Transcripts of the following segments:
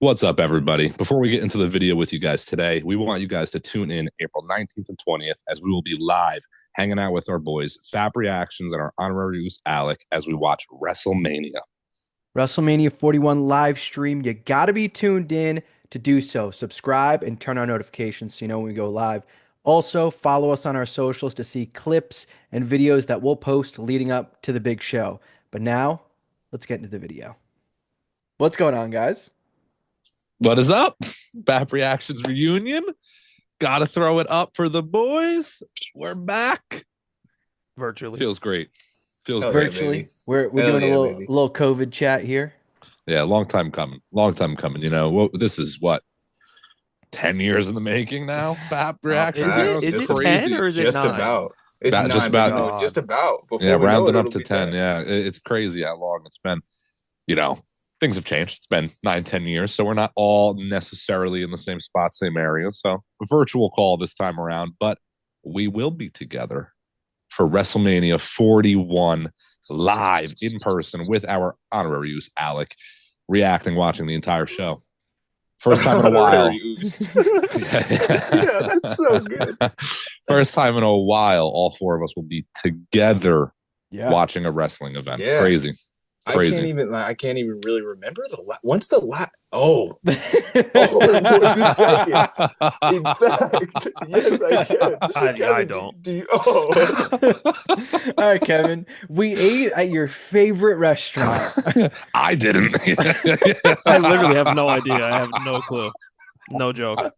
What's up, everybody? Before we get into the video with you guys today, we want you guys to tune in April 19th and 20th as we will be live hanging out with our boys, Fapreactions, and our honorary use Alec as we watch Wrestlemania. WrestleMania 41 live stream. You got to be tuned in to do so. Subscribe and turn on notifications so you know when we go live. Also, follow us on our socials to see clips and videos that we'll post leading up to the big show. But now, let's get into the video. What's going on, guys? What is up? Fapreactions Reunion. Gotta throw it up for the boys. We're back. Virtually. Feels great. Feels Hell great. virtually. We're doing a little COVID chat here. Yeah, long time coming. Long time coming. You know, this is what 10 years in the making now. Fapreactions. Is it 10 or is it just 9? about? It's Just 9, about. but no, just about. Before Yeah, we know rounding it, up it'll to be 10. Yeah, it's crazy how long it's been. You know, things have changed. It's been 9, 10 years. So we're not all necessarily in the same spot, same area. So a virtual call this time around, but we will be together for WrestleMania 41 live in person with our honorary use, Alec, reacting, watching the entire show. First time in a while. Yeah, that's so good. First time in a while, all four of us will be together watching a wrestling event. Yeah. Crazy. Crazy. I can't even really remember once the last. Oh, wait a second. In fact, yes, I can. Kevin, I don't. All right, Kevin. We ate at your favorite restaurant. I didn't. I literally have no idea. I have no clue. No joke.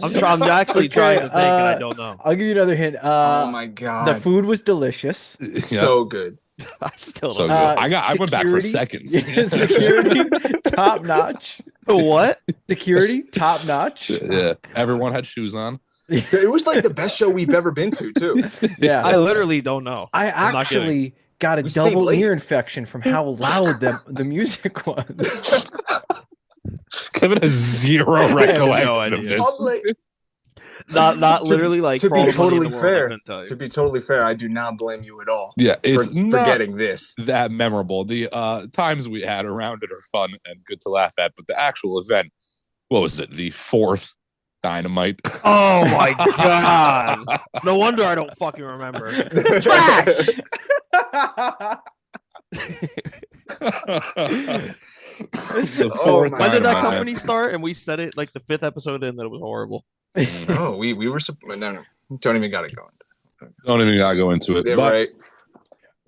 I'm actually trying to think, and I don't know. I'll give you another hint. Oh my god, the food was delicious. So good. I still So don't good. know. I went back for seconds. Security, top notch. What? Security, top notch. Yeah, everyone had shoes on. It was like the best show we've ever been to, too. Yeah, I literally don't know. I actually got a double ear infection from how loud the music was. Kevin has zero recollection of this. Not literally like to be totally fair. To be totally fair, I do not blame you at all. Yeah, it's for forgetting this. That memorable. The times we had around it are fun and good to laugh at, but the actual event, what was it? The fourth Dynamite. Oh my god! No wonder I don't fucking remember. Trash. When did that company start? And we said it like the 5th episode in that it was horrible. No, we were no, don't even got it going. Don't even gotta go into it. Yeah, but right.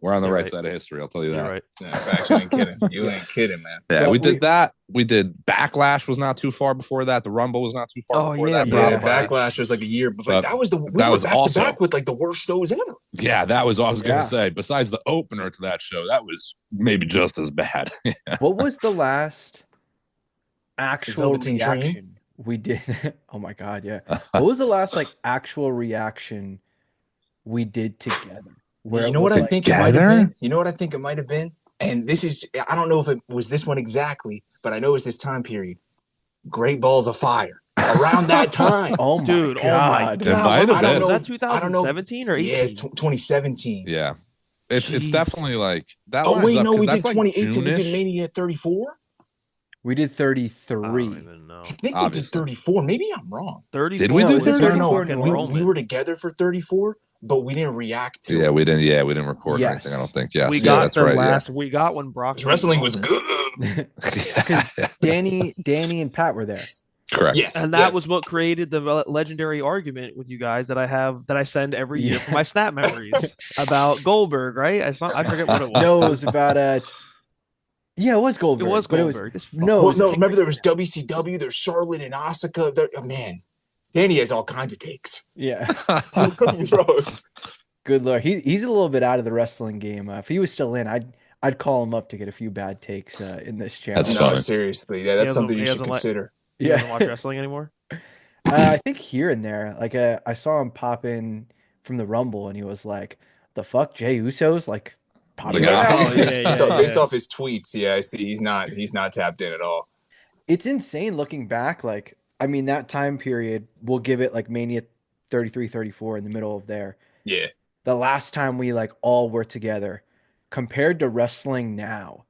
We're on the right side of history, I'll tell you that. You're right. Yeah, facts, you ain't kidding. You ain't kidding, man. Yeah, Well, we did that. We did Backlash was not too far before that. The Rumble was not too far before that. Yeah, Backlash was like a year before. That was back to back with like the worst shows ever. Yeah, that was what I was gonna say. Besides the opener to that show, that was maybe just as bad. What was the last actual reaction we did? Oh my god, yeah. What was the last like actual reaction we did together? You know what I think it might have been? You know what I think it might have been? And this is, I don't know if it was this one exactly, but I know it's this time period. Great Balls of Fire. Around that time. Oh my Dude, god. It might have been. Was that 2017 or 18? Yeah, it's 2017. Yeah. It's definitely like that. Oh, wait, no, we did like 2018. We did Mania 34? We did 33. I don't even know. I think we did 34. Maybe I'm wrong. 34. Did we do 34? No, we were together for 34. But we didn't react to it. Yeah, we didn't record anything, I don't think. Yes. We got that's right. last. We got when Brock. Wrestling was good. Because Danny and Pat were there. Correct. Yes. And that was what created the legendary argument with you guys that I send every year for my snap memories about Goldberg, right? I forget what it was. No, it was about yeah, it was Goldberg. It was Goldberg. No, remember there was WCW, there's Charlotte and Asuka. Oh, man. Danny has all kinds of takes. Yeah. Bro. Good lord. He's a little bit out of the wrestling game. If he was still in, I'd call him up to get a few bad takes in this channel. That's no, seriously. Yeah, that's something you should consider. He doesn't watch wrestling anymore? I think here and there. Like I saw him pop in from the Rumble and he was like, the fuck, Jey Uso's like popping Based off his tweets, yeah, I see he's not tapped in at all. It's insane looking back, like I mean, that time period, we'll give it like Mania 33, 34 in the middle of there. Yeah. The last time we like all were together compared to wrestling now.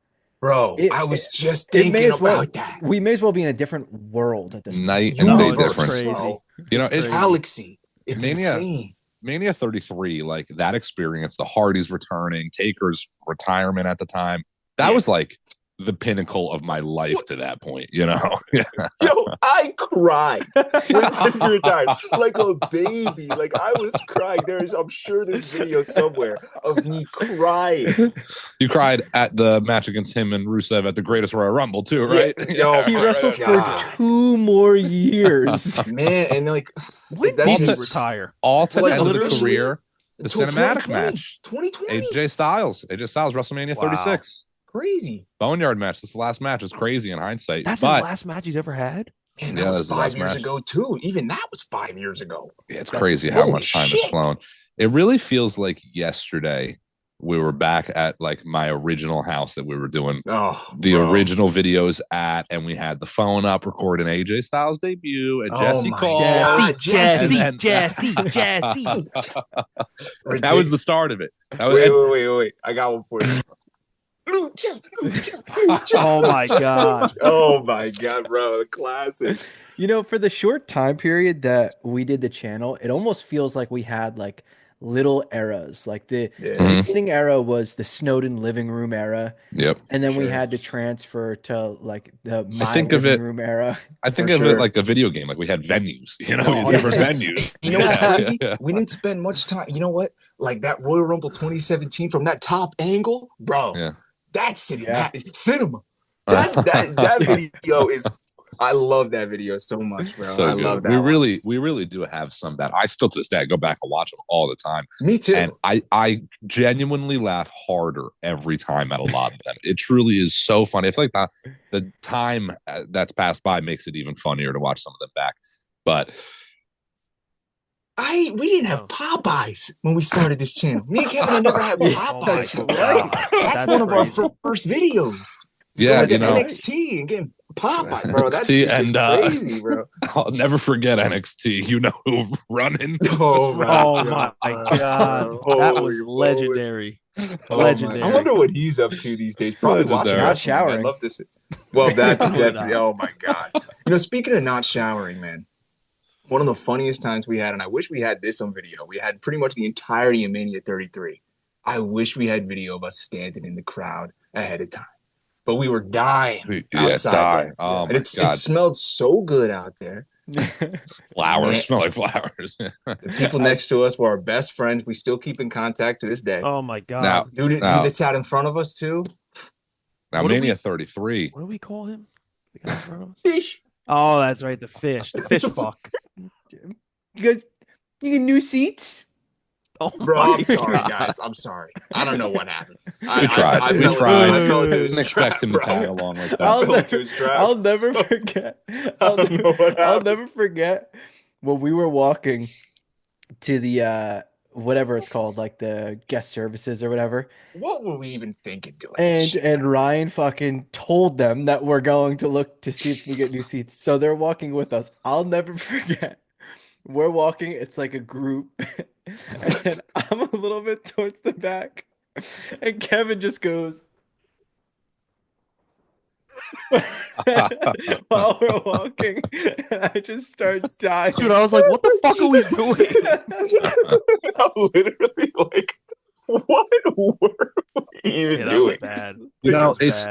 Bro, I was just thinking about that. We may as well be in a different world at this Night point. and day It's difference. crazy. You know, it's galaxy. It's Mania. insane. Mania 33, like that experience, the Hardys returning, Taker's retirement at the time, that was like the pinnacle of my life to that point, you know? Yo, I cried when Taker retired like a baby. Like I was crying. I'm sure there's video somewhere of me crying. You cried at the match against him and Rusev at the Greatest Royal Rumble too, right? Yo, He wrestled for 2 more years. Man, and like when did he retire? All to Like, end of his officially, career, the cinematic match. 2020. AJ Styles, WrestleMania 36. Crazy. Boneyard match. This is the last match. It's crazy in hindsight. That's but the last match he's ever had. And that was 5 years ago too. Even that was 5 years ago. Yeah, it's crazy how much time has flown. It really feels like yesterday we were back at like my original house that we were doing original videos at, and we had the phone up recording AJ Styles' debut, and Jesse called. Jesse. That was the start of it. Wait. I got one for you. Oh my god. Oh my god, bro. The classic. You know, for the short time period that we did the channel, it almost feels like we had like little eras. Like the beginning era was the Snowden living room era. Yep. And then we had to transfer to like the room era. I think of it like a video game. Like we had venues, you know, different venues. You know what's crazy? We didn't spend much time. You know what? Like that Royal Rumble 2017 from that top angle, bro. Yeah. That's cinema. That video is. I love that video so much, bro. So I love that. We really do have some that I still to this day I go back and watch them all the time. Me too. And I genuinely laugh harder every time at a lot of them. It truly is so funny. I feel like the time that's passed by makes it even funnier to watch some of them back. But we didn't have Popeyes when we started this channel. Me and Kevin had never had Popeyes. That's one of our first videos. Yeah, you know, NXT and getting Popeye, bro. That's crazy, bro. I'll never forget NXT. You know who running? Oh my god, that was legendary. Legendary. I wonder what he's up to these days. Probably watching. Not showering. I'd love to see. Well, that's definitely. Oh my god. You know, speaking of not showering, man. One of the funniest times we had, and I wish we had this on video. We had pretty much the entirety of Mania 33. I wish we had video of us standing in the crowd ahead of time. But we were dying outside. Oh, and it smelled so good out there. Flowers smell like flowers. The people next to us were our best friends. We still keep in contact to this day. Oh my god! Dude that's out in front of us too. Now Mania 33. What do we call him? The guy in front of us? Fish. Oh, that's right. The fish fuck. You guys, you get new seats? Oh, bro, I'm sorry, guys. I'm sorry. I don't know what happened. We tried. We tried. Didn't expect him to tag along like that. I'll never forget. I'll never forget when we were walking to the whatever it's called, like the guest services or whatever. What were we even thinking doing? And Ryan fucking told them that we're going to look to see if we get new seats. So they're walking with us. I'll never forget. We're walking, it's like a group, and then I'm a little bit towards the back, and Kevin just goes, while we're walking, and I just start dying. Dude, I was like, what the fuck are we doing? I'm literally like, what were we even doing? Bad. You know, it's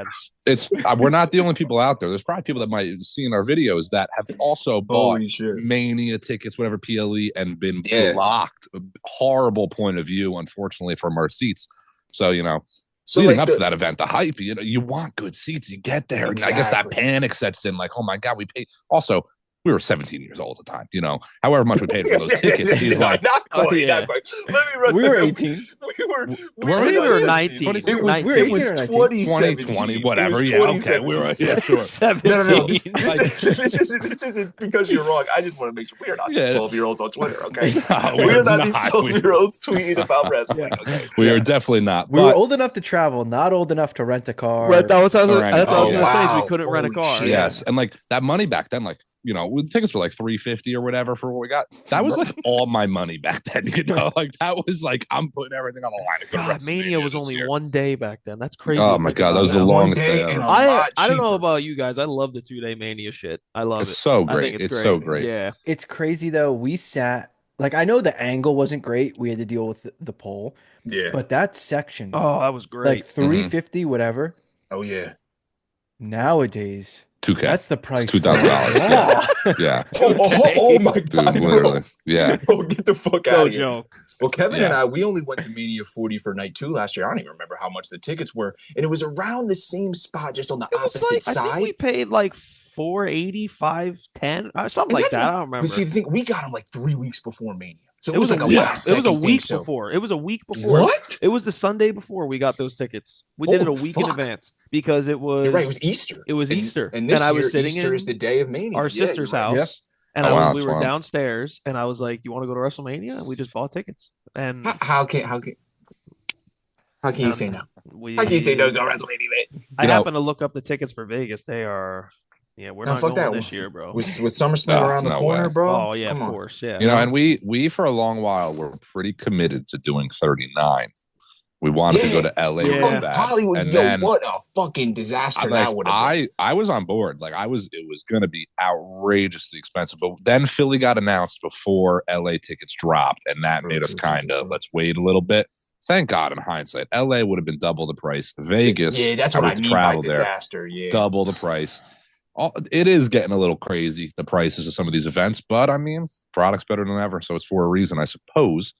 we're not the only people out there. There's probably people that might see in our videos that have also bought Mania tickets, whatever PLE, and been blocked. Horrible point of view, unfortunately, from our seats. So, you know, leading up to that event, the hype, you know, you want good seats, you get there. Exactly. And I guess that panic sets in, like, oh my God, we paid. Also, we were 17 years old at the time, you know, however much we paid for those tickets. He's like, not quite. Let me run. We were 18. We were 19. It was 2020, whatever. Yeah, okay. We were, yeah, sure. 17. No. This isn't because you're wrong. I just want to make sure we are not 12-year-olds on Twitter, okay? We are not these 12-year-olds tweeting about wrestling, okay? We are definitely not. We were old enough to travel, not old enough to rent a car. Right, that's what I was going to say. We couldn't rent a car. Yes, and like that money back then, like, tickets were like $350 or whatever for what we got. That was like all my money back then. Like that was like I'm putting everything on the line to go to God, Mania was only year. one day back then. That's crazy. Oh my God, that was the longest day ever. I don't know about you guys. I love the 2-day Mania shit. I love it. It's so great. I think it's great. So great. Yeah. It's crazy though. We sat like I know the angle wasn't great. We had to deal with the pole. Yeah. But that section, Oh, that was great. like $350, whatever. Oh yeah. Nowadays, $2K. That's the price. $2,000. Yeah. Oh my God. Dude, literally. Yeah. Bro, get the fuck out No of here. joke. Well, Kevin and I, we only went to Mania 40 for night 2 last year. I don't even remember how much the tickets were. And it was around the same spot, just on the opposite side. I think we paid like $480, $510, something like that. I don't remember. But see, the thing, we got them like 3 weeks before Mania. So it was like a week. last It was a second week thing, before. It was a week before. What? It was the Sunday before we got those tickets. We did it a week in advance because it was. You're right. It was Easter. It was Easter, and this I year, was sitting Easter in is the day of Mania. our sister's house, Yep. and we were downstairs, and I was like, "You want to go to Wrestlemania?" And we just bought tickets. And how can you say no? How can you say no to go WrestleMania, man? I happened to look up the tickets for Vegas. They are. Yeah, we're not going this year, bro. With SummerSlam around the corner, bro. Oh yeah, of course, yeah. And we for a long while were pretty committed to doing 39. We wanted to go to LA with that. Hollywood, and then, what a fucking disaster that would have been. I was on board. Like it was gonna be outrageously expensive. But then Philly got announced before LA tickets dropped, and that made us kind of let's wait a little bit. Thank God, in hindsight, LA would have been double the price. Vegas, that's what I mean by disaster. Yeah, double the price. It is getting a little crazy, the prices of some of these events, but I mean, product's better than ever, so it's for a reason, I suppose.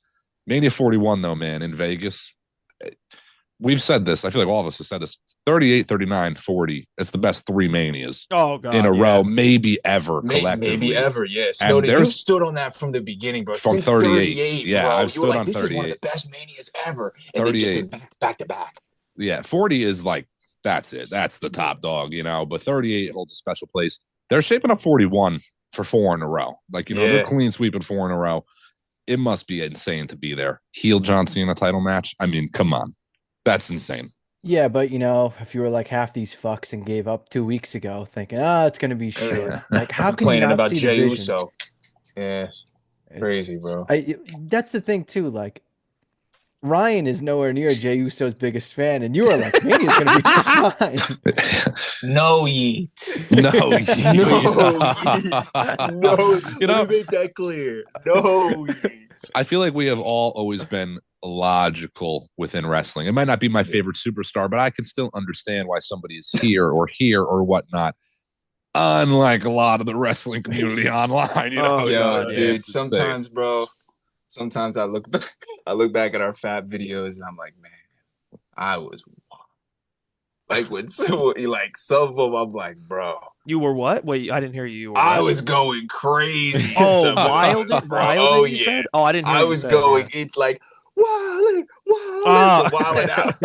Mania 41, though, man, in Vegas, we've said this. I feel like all of us have said this. 38, 39, 40. It's the best 3 Manias in a row, maybe ever, collectively. Maybe ever, yes. Snowden, you stood on that from the beginning, bro. From Since 38. Yeah, bro. I've stood on 38. This is one of the best Manias ever. And 38. They just did back to back. Yeah, 40 is like, that's it. That's the top dog, But 38 holds a special place. They're shaping up 41 for 4 in a row. Like, they're clean sweeping 4 in a row. It must be insane to be there. Heel John Cena title match. I mean, come on. That's insane. Yeah, but if you were like half these fucks and gave up 2 weeks ago thinking, it's going to be short. Like, how can you not about see Jey the vision? Uso. Yeah. Crazy, bro. That's the thing, too. Like, Ryan is nowhere near Jey Uso's biggest fan, and you are like, Mania's going to be just fine. No yeet. No yeet. No yeet. No, let me make that clear. No yeet. I feel like we have all always been logical within wrestling. It might not be my favorite superstar, but I can still understand why somebody is here or whatnot. Unlike a lot of the wrestling community online, dude. Sometimes, bro. Sometimes I look back at our Fab videos and I'm like, man, I was wild. Like when some of them, I'm like, bro. You were what? Wait, I didn't hear you. I was going crazy. Wild. Oh yeah. Said? Oh, I didn't hear I was going. It's like wilding out.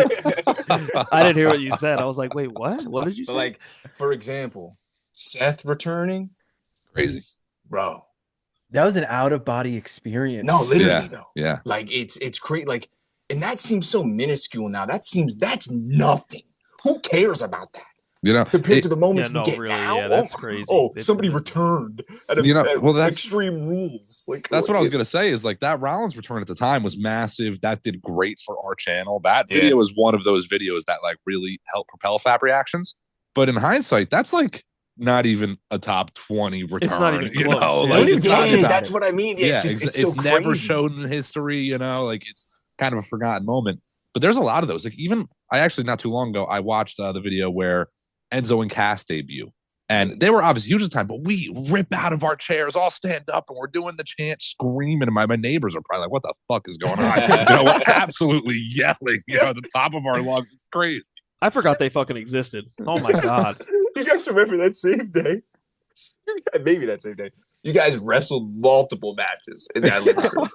I didn't hear what you said. I was like, wait, what? What did you say? Like, for example, Seth returning. Crazy, bro. That was an out-of-body experience. No, literally, though. Yeah. Like, it's great. Like, and that seems so minuscule now. That's nothing. Who cares about that? Compared to the moments we get now. Yeah, that's crazy. Somebody returned at Extreme Rules. Like, that's what I was going to say is, like, that Rollins return at the time was massive. That did great for our channel. That video was one of those videos that, like, really helped propel Fapreactions. But in hindsight, that's, like, not even a top 20 return. It's not even close. That's what I mean. Yeah, it's so never shown in history, like it's kind of a forgotten moment. But there's a lot of those. Like even I actually not too long ago, I watched the video where Enzo and Cass debut. And they were obviously huge at the time, but we rip out of our chairs, all stand up, and we're doing the chant, screaming. And my neighbors are probably like, what the fuck is going on? We're absolutely yelling, at the top of our lungs. It's crazy. I forgot they fucking existed. Oh my God. You guys remember that same day? Maybe that same day. You guys wrestled multiple matches in that living room.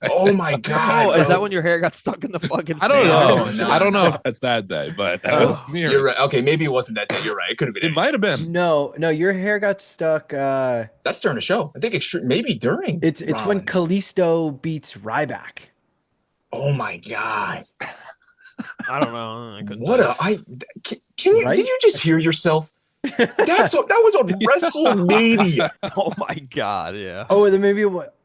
Oh my God. Oh, is that when your hair got stuck in the fucking I don't know. No, I don't know if that's that day, but that was near. You're right. Okay, maybe it wasn't that day. You're right. It could have been. It might have been. No, your hair got stuck. That's during the show. I think maybe during. It's when Kalisto beats Ryback. Oh my God. I don't know. Did you just hear yourself? That was on WrestleMania. Oh my God, yeah. Oh, then maybe what?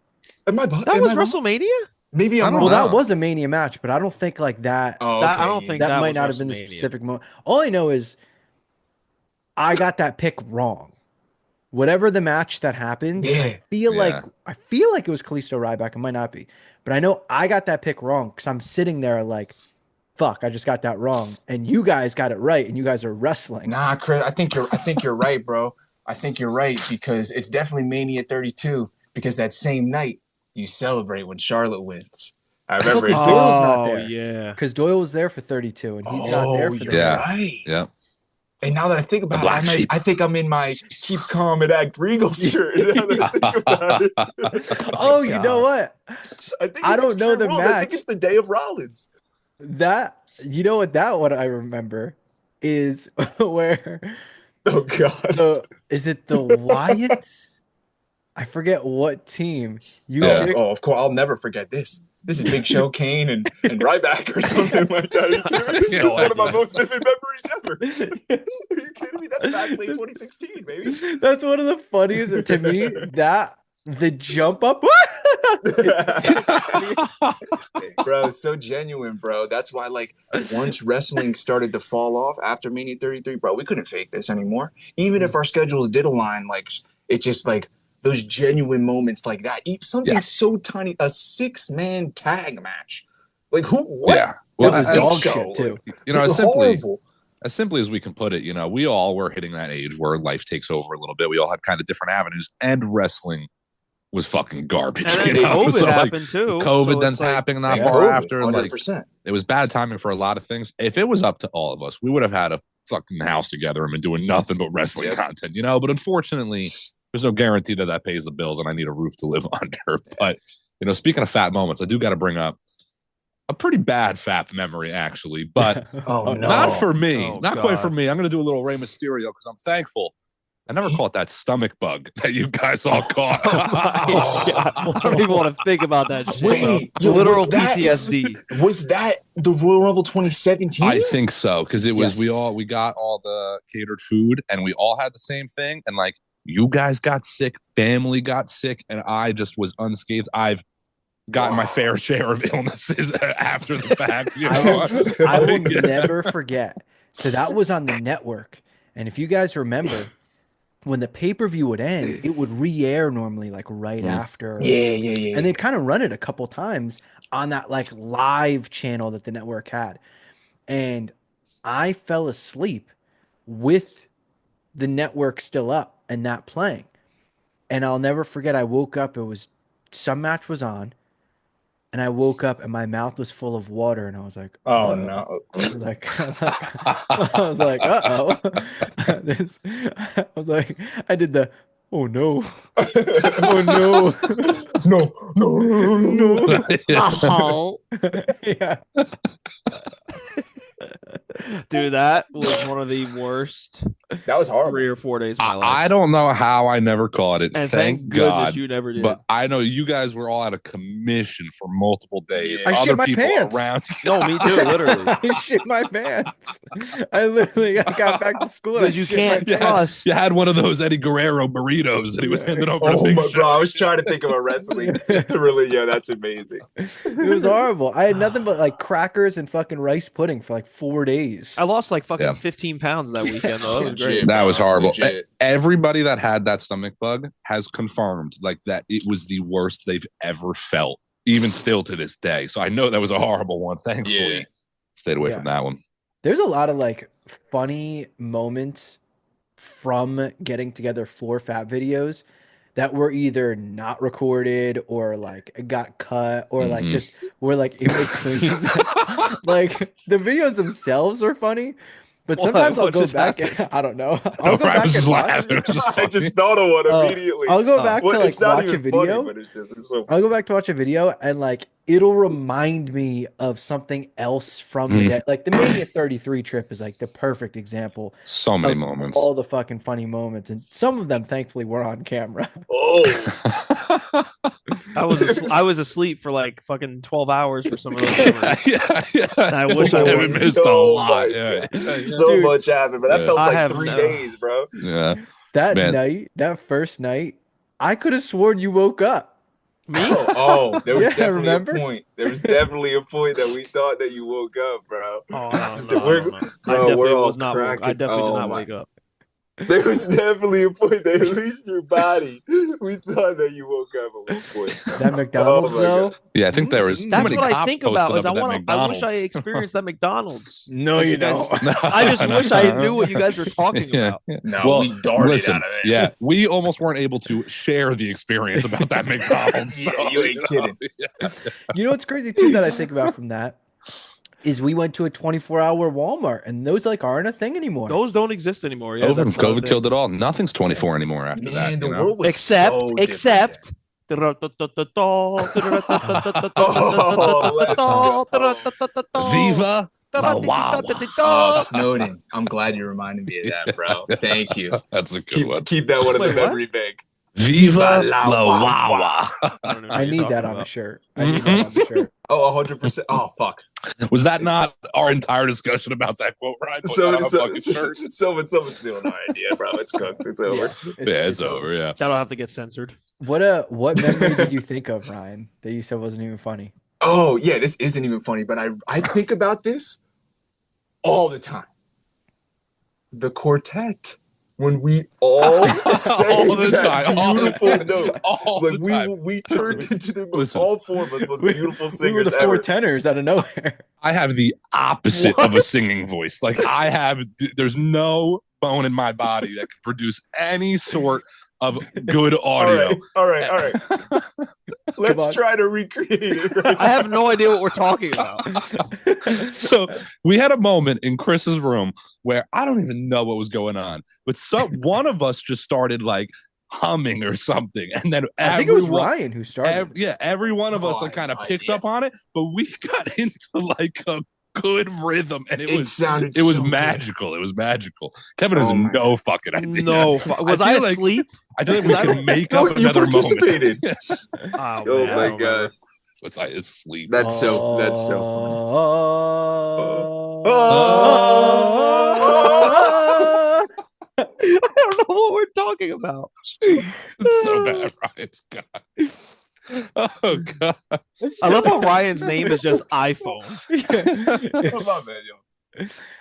That was WrestleMania? Maybe I'm Well, wrong. that was a Mania match, but I don't think like that. Oh, That, okay, I don't yeah. think That that might was not have been the WrestleMania. specific moment. All I know is I got that pick wrong. Whatever the match that happened, Yeah. I feel Yeah. like it was Kalisto Ryback. It might not be, but I know I got that pick wrong because I'm sitting there like, fuck, I just got that wrong, and you guys got it right, and you guys are wrestling. Nah, Chris, I think you're right, bro. I think you're right because it's definitely Mania 32 because that same night you celebrate when Charlotte wins. I No, remember because it's Doyle's not Oh there. yeah. Because Doyle was there for 32, and he's not there for the you're Yeah. right. Yeah. And now that I think about black it, sheep. I think I'm in my keep calm and act regal shirt. Now that I think about it. Oh, you know what? I think I it's don't know Extreme the Rules. I match. think it's the day of Rollins. That you know what I remember is where Oh God. is it the Wyatts? I forget what team you Yeah. picked. Of course, I'll never forget this. This is Big Show, Kane, and Ryback or something like that. Are you kidding me? This Yeah, is one of my yeah. most vivid memories ever. Are you kidding me? That's Fastlane 2016, baby. That's one of the funniest to me. That the jump up. Bro, so genuine, bro. That's why, like, once wrestling started to fall off after Mania 33, bro, we couldn't fake this anymore. Even if our schedules did align, like, it just like those genuine moments like that. Something so tiny, a 6-man tag match. Like, who? What? Yeah. Well, Well, that was dog shit too. you know, horrible. as simply as we can put it, you know, we all were hitting that age where life takes over a little bit. We all had kind of different avenues, and wrestling was fucking garbage. And then You know? COVID So, like, happened too. COVID so then it's like, happening not Yeah, far COVID, after. Like, 100%. it was bad timing for a lot of things. If it was up to all of us, we would have had a fucking house together and been doing nothing but wrestling content, you know. But unfortunately, there's no guarantee that that pays the bills, and I need a roof to live under. But you know, speaking of fat moments, I do got to bring up a pretty bad fat memory, actually, but Oh, no. not for me, Oh, not quite God. for me. I'm going to do a little Rey Mysterio because I'm thankful. I never caught that stomach bug that you guys all caught. Oh my God. I don't even want to think about that shit. Wait, bro. yo, Literal was that- PTSD. Was that the Royal Rumble 2017? I think so because it was Yes. we got all the catered food and we all had the same thing, and like you guys got sick, family got sick, and I just was unscathed. I've gotten my fair share of illnesses after the fact. You know? I will Like, never forget. So that was on the network, and if you guys remember, when the pay-per-view would end, it would re-air normally like right after. Yeah. And they'd kind of run it a couple times on that like live channel that the network had. And I fell asleep with the network still up and that playing. And I'll never forget, I woke up, some match was on, and I woke up and my mouth was full of water, and I was like, Oh, "Uh-oh." no. I was like, uh-oh. I was like, I did the, oh no. Oh no. No. Oh. Yeah. Dude, that was one of the worst That was horrible. 3 or 4 days of my life. I don't know how I never caught it. And thank goodness God. you never did. But I know you guys were all out of commission for multiple days. Yeah. I shit Other my people pants. around. No, me too, literally. I shit my pants. I got back to school. Because you can't trust. You had one of those Eddie Guerrero burritos that he was handing over to Oh Big my Show. bro, I was trying to think of a wrestling to really, that's amazing. It was horrible. I had nothing but like crackers and fucking rice pudding for like 4 days. I lost like fucking Yeah. 15 pounds that weekend, though. That was great. Legit, That was bro, horrible. legit. Everybody that had that stomach bug has confirmed like that it was the worst they've ever felt, even still to this day. So I know that was a horrible one. Thankfully, Yeah. stayed away Yeah. from that one. There's a lot of like funny moments from getting together for fat videos that were either not recorded or like got cut or like Mhm. just were like in between. Like the videos themselves are funny, but What? sometimes I'll What go just back. happened? I don't know. I'll go I back was and just watch. laughing. It was just I funny. just thought of one Oh, immediately. I'll go Oh. back Well, to like it's not watch a even funny, video. but it's so I'll go back to watch a video and like it'll remind me of something else from the day. Like the Mania 33 trip is like the perfect example So many of moments. all the fucking funny moments, and some of them thankfully were on camera. Oh, I was asleep for like fucking 12 hours for some of those memories. yeah. I wish I We wasn't. missed a Oh lot. my Yeah. God. so much happened, but that felt I like have 3 no- days, bro. Yeah. That Man. night, that first night, I could have sworn you woke up. Me? Oh, there was Yeah, definitely remember? a point. There was definitely a point that we thought that you woke up, bro. Oh, no. I Bro, we're definitely all was not woke. I cracking. definitely did Oh not my. wake up. There was definitely a point that at least your body, we thought that you woke up at one point. That McDonald's my though. God. Yeah, I think there was too That's many what I cops think posted about. Is up at that I McDonald's. wish I experienced that McDonald's. No, Like you guys- don't. I just wish I knew what you guys were talking about. No, Well, we darted listen, out of there. yeah, we almost weren't able to share the experience about that McDonald's. Yeah, you ain't kidding. Yeah. You know what's crazy too that I think about from that is we went to a 24-hour Walmart and those like aren't a thing anymore. Those don't exist anymore. Yeah, COVID, that's not a COVID thing. killed it all. Nothing's 24 anymore after that. Man, the You know? world was Except. so different Viva la Wawa. Oh, Snowden. I'm glad you reminded me of that, bro. Thank you. That's a good one. Keep that one in the Wait, what? memory bank. Viva la la Wawa. Wawa. I don't know what I you're need that talking on a about. shirt. I need that on the shirt. Oh, 100%. Oh, fuck. Was that not our entire discussion about that quote, Ryan? Put that on a fucking shirt. Someone's stealing our idea, bro. It's cooked. It's over. Yeah, it's over. Yeah. That'll have to get censored. What memory did you think of, Ryan, that you said wasn't even funny? Oh, yeah, this isn't even funny, but I think about this all the time. The quartet. When we all sang All the that time, all the beautiful time, note. all Like the time. we turned into the most, Listen. all four of us most beautiful We were singers the four ever. tenors out of nowhere. I have the opposite of a What? singing voice. Like there's no bone in my body that can produce any sort of good audio. All right. Come on. Let's try to recreate it. Right I have no idea what we're talking about. So we had a moment in Chris's room where I don't even know what was going on, but one of us just started like humming or something, and then I think it was Ryan who started. every one of us Oh, like I have kind of no picked idea. up on it, but we got into like a good rhythm, and it was sounded it was so good. magical. It was magical. Kevin has Oh my no fucking idea. No, was I feel like- asleep? I feel like we can make No, up you another participated. moment. Oh, Oh man, I my don't remember. God. What's I asleep? That's so funny. I don't know what we're talking about. It's so bad, Ryan. God. Oh God. I love how Ryan's name is just iPhone.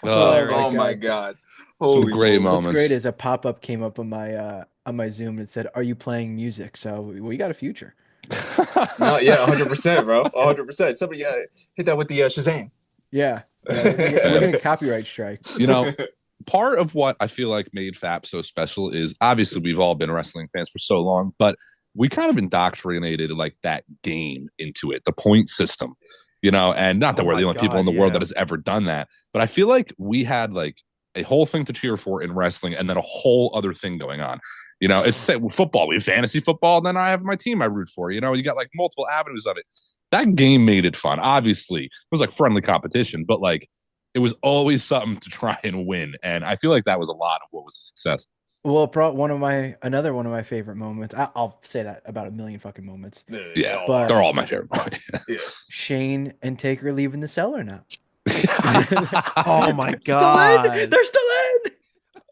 Oh my God. Holy great moly. What's moments. great is a pop-up came up on my Zoom and said, "Are you playing music?" So we got a future. No, yeah, 100%, bro. 100%. Somebody hit that with the Shazam. Yeah, we're getting copyright strikes. You know, part of what I feel like made FAP so special is obviously we've all been wrestling fans for so long, but we kind of indoctrinated like that game into it, the point system, you know, and not that Oh we're the my only people God, in the world yeah. that has ever done that, but I feel like we had like a whole thing to cheer for in wrestling and then a whole other thing going on. You know, it's football. We have fantasy football, and then I have my team I root for. You know, you got like multiple avenues of it. That game made it fun. Obviously, it was like friendly competition, but like it was always something to try and win. And I feel like that was a lot of what was a success. Well, another one of my favorite moments. I'll say that about a million fucking moments. Yeah, But- they're all my favorite. Shane and Taker leaving the cellar now. Oh my Still God. in. They're still in.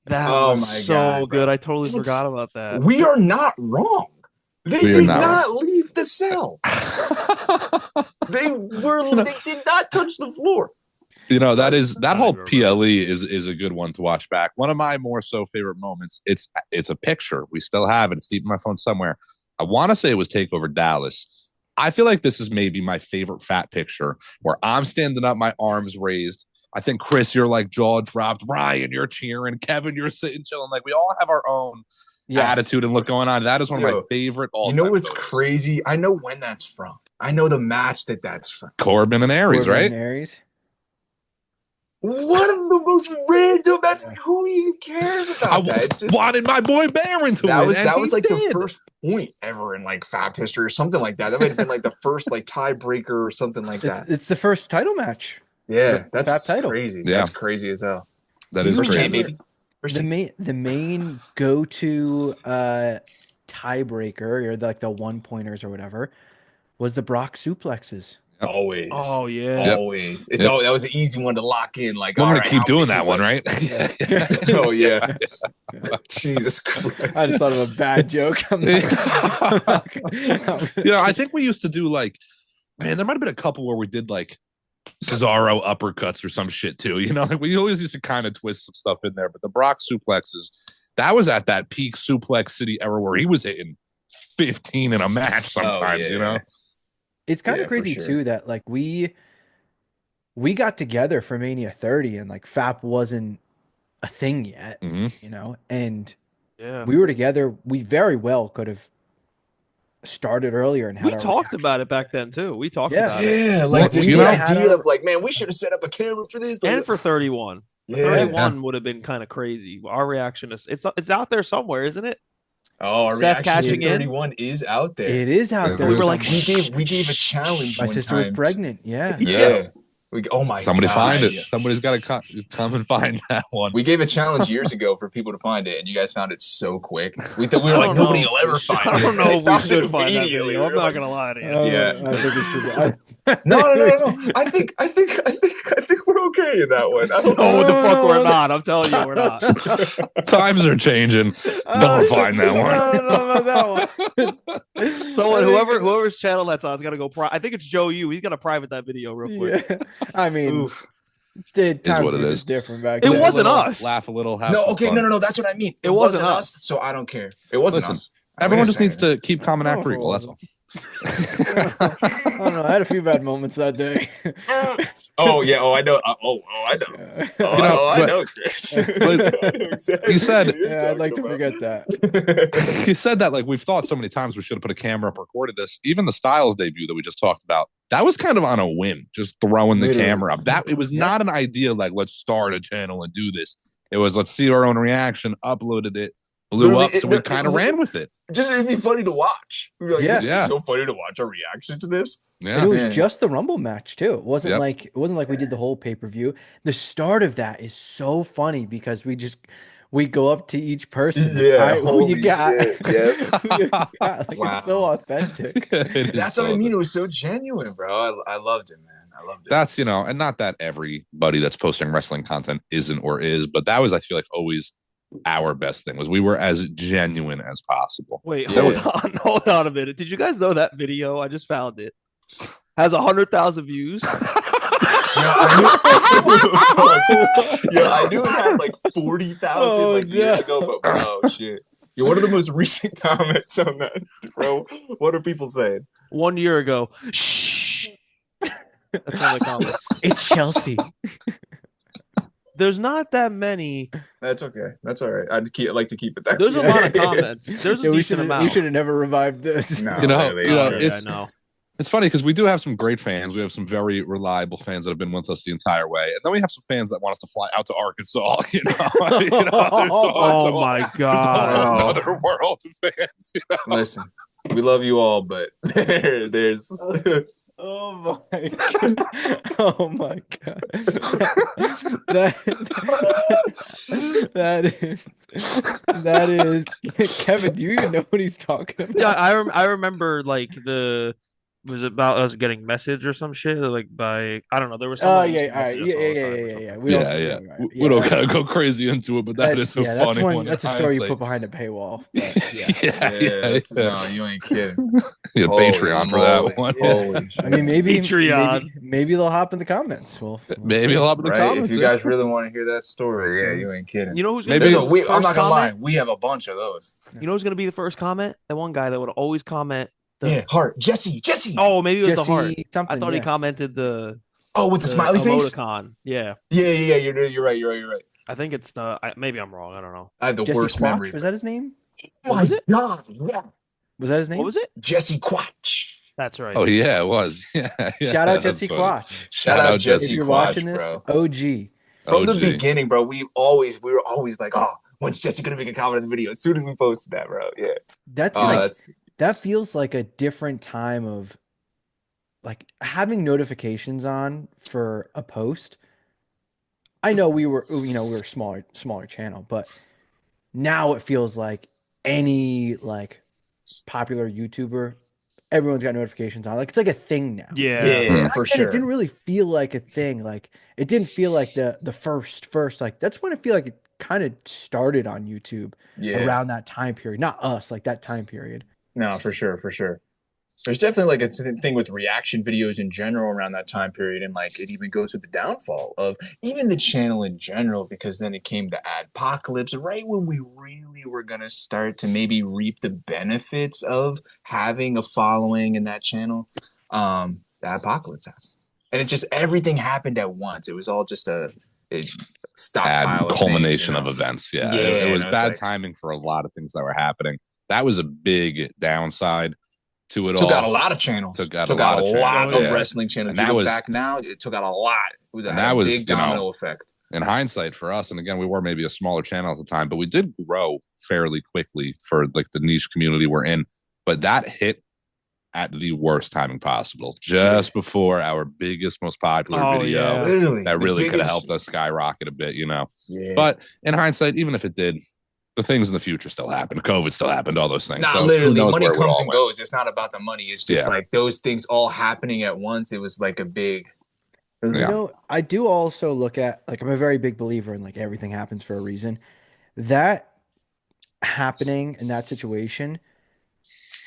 That Oh was my so God, bro. good. I totally It's- forgot about that. We are not wrong. They We are did not not leave the cell. They did not touch the floor. You know, that whole remember. PLE is a good one to watch back. One of my more so favorite moments. It's a picture. We still have it. It's deep in my phone somewhere. I want to say it was Takeover Dallas. I feel like this is maybe my favorite fat picture where I'm standing up, my arms raised. I think Chris, you're like jaw dropped. Ryan, you're cheering. Kevin, you're sitting chilling. Like we all have our own attitude and look going on. That is one of my favorite all-time. You know what's photos. crazy? I know when that's from. I know the match that's from. Corbin and Aries, Corbin right? and Aries. One of the most random matches. Who even cares about that? It just- wanted my boy Baron to that win. was and that he was like did. the first point ever in like FAP history or something like that. That might have been like the first like tiebreaker or something like that. It's the first title match. Yeah, the that's FAP title. crazy. Yeah. That's crazy as hell. That Do is you First crazy. champ, remember- baby. First The champ. main go-to tiebreaker, or like the one pointers or whatever, was the Brock suplexes. Always. Oh yeah. Yep. Always. It's Yep. that was an easy one to lock in. Like, We're all gonna right, keep how doing many that one, right? Oh yeah. Jesus Christ. I just thought of a bad joke. I'm not I think we used to do like, man, there might have been a couple where we did like Cesaro uppercuts or some shit too. Like we always used to kind of twist some stuff in there. But the Brock suplexes, that was at that peak suplex city era where he was hitting 15 in a match sometimes, It's kind of for crazy sure. too that like we got together for Mania 30 and like FAP wasn't a thing yet, and Yeah. we were together. We very well could have started earlier and had We our talked reaction. about it back then too. We talked Yeah. about it. Yeah, Well, like there's you the know- idea of like, man, we should have set up a camera for this. And for 31. Yeah. 31 would have been kind of crazy. Our reaction is it's out there somewhere, isn't it? Oh, our Seth reaction catching to in? 31 is out there. It is out there. We were like, we gave a challenge. my one sister was time. pregnant. Yeah. Yeah. Oh my Somebody God. find it. Somebody's got to come and find that one. We gave a challenge years ago for people to find it, and you guys found it so quick. We thought we I were like, don't nobody know. will ever find it. I don't know They if we found it should find that immediately. video. I'm We were not like, gonna lie to you. Yeah. I think we should. No. I think we're okay in that one. I don't No, know. what the fuck we're not. I'm telling you, we're not. Times are changing. Don't find that one. I don't know about that one. Someone, whoever's channel that's on, is gonna go. I think it's Joe Yu. He's gonna private that video real quick. Yeah. I mean, Oof. times what it were is. just different back It then. wasn't us. Laugh a little. Have No, some okay, fun. no. That's what I mean. It wasn't us. So I don't care. It wasn't Listen, us. Everyone Wait a just needs second. to keep calm and act Oh, for equal. That's all. I don't know. I had a few bad moments that day. Oh yeah. Oh, I know. I know. I but- know, Chris. but- I know exactly You said- what you're Yeah, I'd talking like to about. forget that. You said that like we've thought so many times we should have put a camera up, recorded this. Even the Styles debut that we just talked about, that was kind of on a whim, just throwing the Literally. camera up. That it was not an idea like let's start a channel and do this. It was let's see our own reaction, uploaded it, blew Literally, up, so we kind of ran with it. Just it'd be funny to watch. We'd be like, Yeah. this Yeah. is so funny to watch our reaction to this. Yeah, And it was Man. just the Rumble match too. It wasn't Yep. like we did the whole pay-per-view. The start of that is so funny because we go up to each person. Yeah, All right, who you holy got? shit, yeah. Who you got? Like, Wow. it's so authentic. It is That's so what I mean. It was so genuine, bro. I loved it, man. I loved it. That's and not that everybody that's posting wrestling content isn't or is, but that was I feel like always our best thing was we were as genuine as possible. Wait, Yeah. hold on a minute. Did you guys know that video? I just found it. Has 100,000 views. I knew it had like 40,000 Oh, like years no. ago, but bro, shit. Yeah, what are the most recent comments on that, bro? What are people saying? 1 year ago. Shh. That's one of the comments. It's Chelsea. There's not that many. That's okay. That's all right. I'd like to keep it that. There's a Yeah. lot of comments. There's a Yeah, we decent should amount. have never revived this. No, You know, really, you know, it's good. it's- I know. It's funny because we do have some great fans. We have some very reliable fans that have been with us the entire way, and then we have some fans that want us to fly out to Arkansas. There's Oh my there's a God. whole other world of fans. Listen, we love you all, but there's Oh my god! Oh my god! That is Kevin. Do you even know what he's talking about? Yeah, I remember like was it about us getting message or some shit like by I don't know there was some. Oh yeah, all right, yeah. We don't- Yeah. right, We don't that's- gotta go crazy into it, but that that's- is a that's funny one. one. That's a in story you hindsight. put behind a paywall. But, yeah. No, you ain't kidding. Yeah, Holy Patreon for moly. that one. Holy I mean, maybe Patreon. maybe they'll hop in the comments. We'll Maybe see. a lot of the Right? comments. If you guys really want to hear that story, yeah, you ain't kidding. You know who's gonna Maybe- be There's the a, I'm first not gonna lie, comment? we have a bunch of those. You know who's gonna be the first comment? That one guy that would always comment. Yeah, Heart, Jesse. Oh, maybe it was the heart. Jesse something. I thought he yeah. commented the Oh, with the smiley face. emoticon. Yeah, Yeah. You're right. I think it's the. Maybe I'm wrong. I don't know. I have the Jesse worst Quatch, memory. was that his name? Oh my Was it? god, yeah, Was that his name? What was it? Jesse Quatch. That's right. Oh yeah, it was. Yeah. Shout out that's Jesse funny. Quatch. Shout out If Jesse you're Quatch, watching this, bro. OG. From the OG. beginning, bro, we were always like, oh, when's Jesse gonna make a comment in the video? As soon as we posted that, bro. Yeah. That's Oh, like that's that feels like a different time of like having notifications on for a post. I know we were a smaller channel, but now it feels like any like popular YouTuber everyone's got notifications on. Like it's like a thing now. Yeah, Back for then, sure. it didn't really feel like a thing. Like it didn't feel like the first. Like that's when I feel like it kind of started on YouTube around that time period. Not us, like that time period. No, for sure, for sure. There's definitely like a thing with reaction videos in general around that time period, and like it even goes with the downfall of even the channel in general, because then it came to Adpocalypse right when we really were gonna start to maybe reap the benefits of having a following in that channel. The Apocalypse happened, and it just everything happened at once. It was all just a stockpile of culmination things, of events. Yeah, Yeah, it was and it's bad like, timing for a lot of things that were happening. That was a big downside to it took all. out a lot of channels. Took out a lot of channels, of yeah. wrestling channels. And you that look was back now, it took out a lot. It and had that a was, big domino effect. in hindsight for us, and again, we were maybe a smaller channel at the time, but we did grow fairly quickly for like the niche community we're in. But that hit at the worst timing possible, just before our biggest, most popular video Literally, that the really could have biggest- helped us skyrocket a bit, Yeah. But in hindsight, even if it did, the things in the future still happened. COVID still happened, all those things. Nah, So who literally, knows money where it would comes all and went. goes. It's not about the money. It's just like those things all happening at once. It was like a big. You know, I do also look at like I'm a very big believer in like everything happens for a reason. That happening in that situation,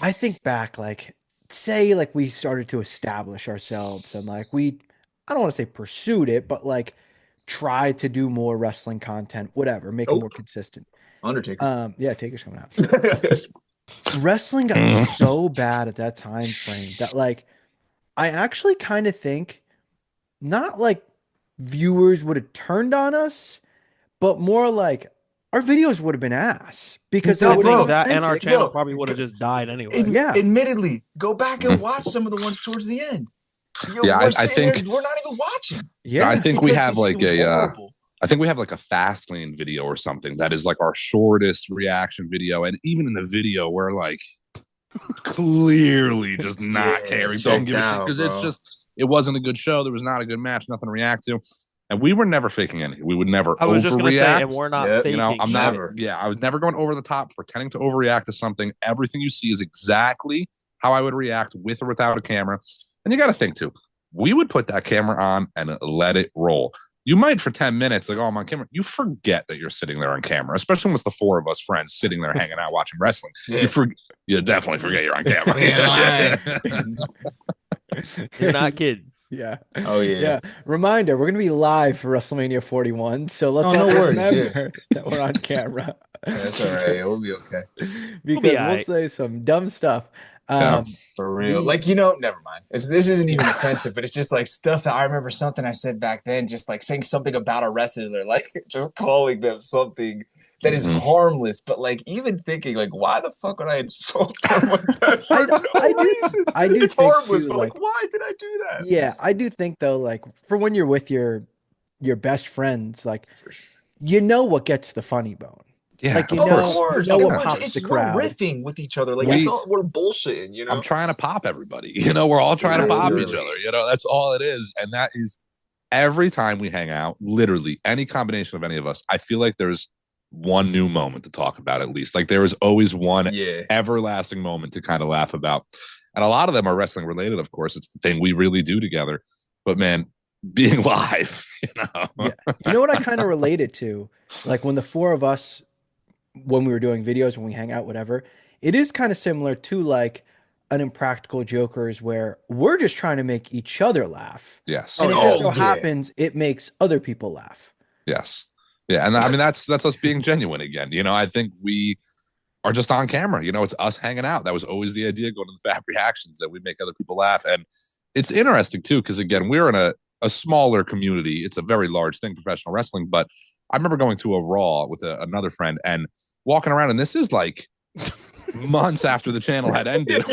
I think back like say like we started to establish ourselves and like we I don't want to say pursued it, but like tried to do more wrestling content, whatever, make it more consistent. Undertaker. Yeah, Taker's coming out. Wrestling got so bad at that time frame that like I actually kind of think not like viewers would have turned on us, but more like our videos would have been ass because they No, would bro, have that and our Yo, channel probably would have just died anyway. Yeah. Admittedly, go back and watch some of the ones towards the end. Yo, Yeah, we're I sitting think there, we're not even watching. Yeah. I think we Because have this like shit was a horrible. I think we have like a fast lane video or something that is like our shortest reaction video. And even in the video, we're like clearly just not caring. Don't give a shit because it's just, it wasn't a good show. There was not a good match, nothing to react to. And we were never faking anything. We would never I was just gonna say, overreact. and we're not faking. You know, I'm not, shit. I was never going over the top, pretending to overreact to something. Everything you see is exactly how I would react with or without a camera. And you got to think too, we would put that camera on and let it roll. You might for 10 minutes, like, oh, I'm on camera. You forget that you're sitting there on camera, especially when it's the four of us friends sitting there hanging out watching wrestling. You definitely forget you're on camera. You're not kidding. Yeah. Oh yeah. Reminder: we're gonna be live for WrestleMania 41, so let's no all worries, remember that we're on camera. That's all right. We'll be okay. Because be we'll all right. say some dumb stuff. For real. Like, you know, never mind. This isn't even offensive, but it's just like stuff that I remember something I said back then, just like saying something about a wrestler, like just calling them something that is harmless, but like even thinking like, why the fuck would I insult them with that? I do it's think harmless, too, but like, why did I do that? Yeah, I do think though, like for when you're with your best friends, like you know what gets the funny bone. Yeah, like you of know, course. you know what pops the crowd. We're riffing with each other, like we're bullshitting. You know, I'm trying to pop everybody. You know, we're all trying to pop each other. You know, that's all it is, and that is every time we hang out. Literally, any combination of any of us, I feel like there's one new moment to talk about at least. Like there is always one everlasting moment to kind of laugh about, and a lot of them are wrestling related. Of course, it's the thing we really do together. But man, being live, you know, You know what I kind of related to, like when the four of us, when we were doing videos, when we hang out, whatever, it is kind of similar to like an Impractical Jokers where we're just trying to make each other laugh. Yes. And it just so happens it makes other people laugh. Yes. Yeah. And I mean, that's us being genuine again. You know, I think we are just on camera. You know, it's us hanging out. That was always the idea going to the Fapreactions, that we make other people laugh. And it's interesting too, because again, we're in a smaller community. It's a very large thing, professional wrestling. But I remember going to a Raw with another friend and walking around, and this is like months after the channel had ended.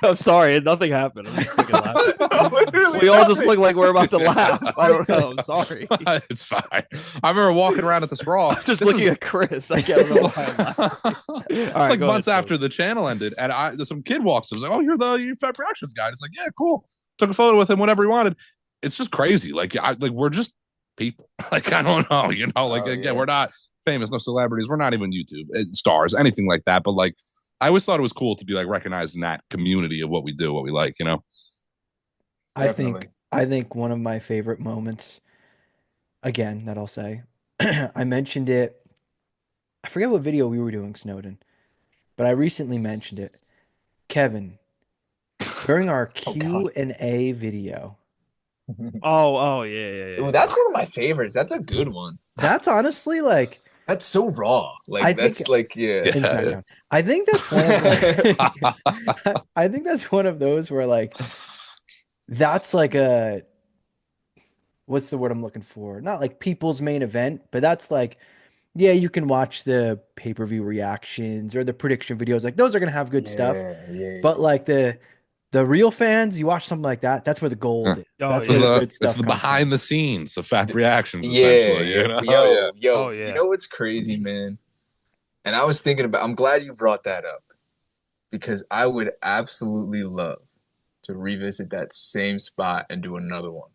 I'm sorry, nothing happened. I'm just freaking laughing. We all just look like we're about to laugh. I don't know. I'm sorry. It's fine. I remember walking around at this Raw. I'm just looking at Chris. I can't know why I'm laughing. It's like months after the channel ended, and some kid walks in. I was like, "Oh, you're the Fapreactions guy." It's like, "Yeah, cool." Took a photo with him, whatever he wanted. It's just crazy. Like, we're just people. Like, I don't know, you know. Like, again, we're not famous, no celebrities. We're not even YouTube stars, anything like that. But like, I always thought it was cool to be like recognized in that community of what we do, what we like, you know? Definitely. I think one of my favorite moments, again, that I'll say, I mentioned it. I forget what video we were doing, Snowden, but I recently mentioned it. Kevin, during our Oh, God. Q&A video. Oh, yeah. Ooh, that's one of my favorites. That's a good one. That's honestly like That's so raw. Like I that's think like yeah. in Yeah. SmackDown. I think that's one of like, I think that's one of those where like that's like a what's the word I'm looking for? Not like people's main event, but that's like yeah, you can watch the pay-per-view reactions or the prediction videos. Like those are gonna have good stuff. Yeah. But like the real fans, you watch something like that, that's where the gold is. Oh, That's yeah. where the good It's stuff the comes behind from. the scenes of Fat Reactions, Yeah, essentially. You know? yo. Oh, yeah. You know what's crazy, man? And I was thinking about. I'm glad you brought that up because I would absolutely love to revisit that same spot and do another one.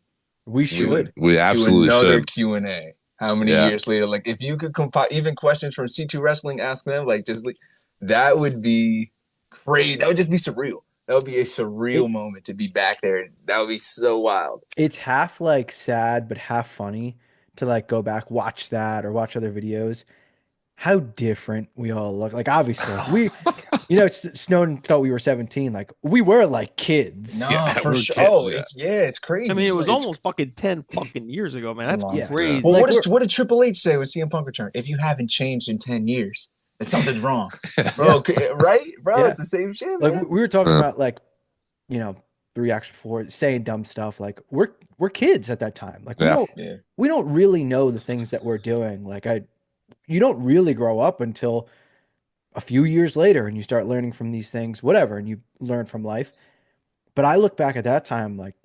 We We should. we Do absolutely another should. Q&A. How many Yeah. years later? Like, if you could compile even questions from C2 Wrestling, ask them. Like, just like that would be crazy. That would just be surreal. That would be a surreal moment to be back there. That would be so wild. It's half like sad but half funny to like go back watch that or watch other videos. How different we all look. Like obviously like we you know Snowden thought we were 17 like we were like kids. No, Yeah, for we're sure. kids, Oh, yeah. it's crazy. I mean, it was Like, almost fucking 10 fucking years ago, man. it's a That's long Yeah. time. crazy. Well, Like, what did Triple H say with CM Punk return? If you haven't changed in 10 years, then something's wrong, bro. Right, bro? Yeah. It's the same shit, Like man. we were talking Yeah. about like you know the reaction before saying dumb stuff like we're kids at that time. Like Yeah. we don't really know the things that we're doing. Like you don't really grow up until a few years later and you start learning from these things, whatever, and you learn from life. But I look back at that time, like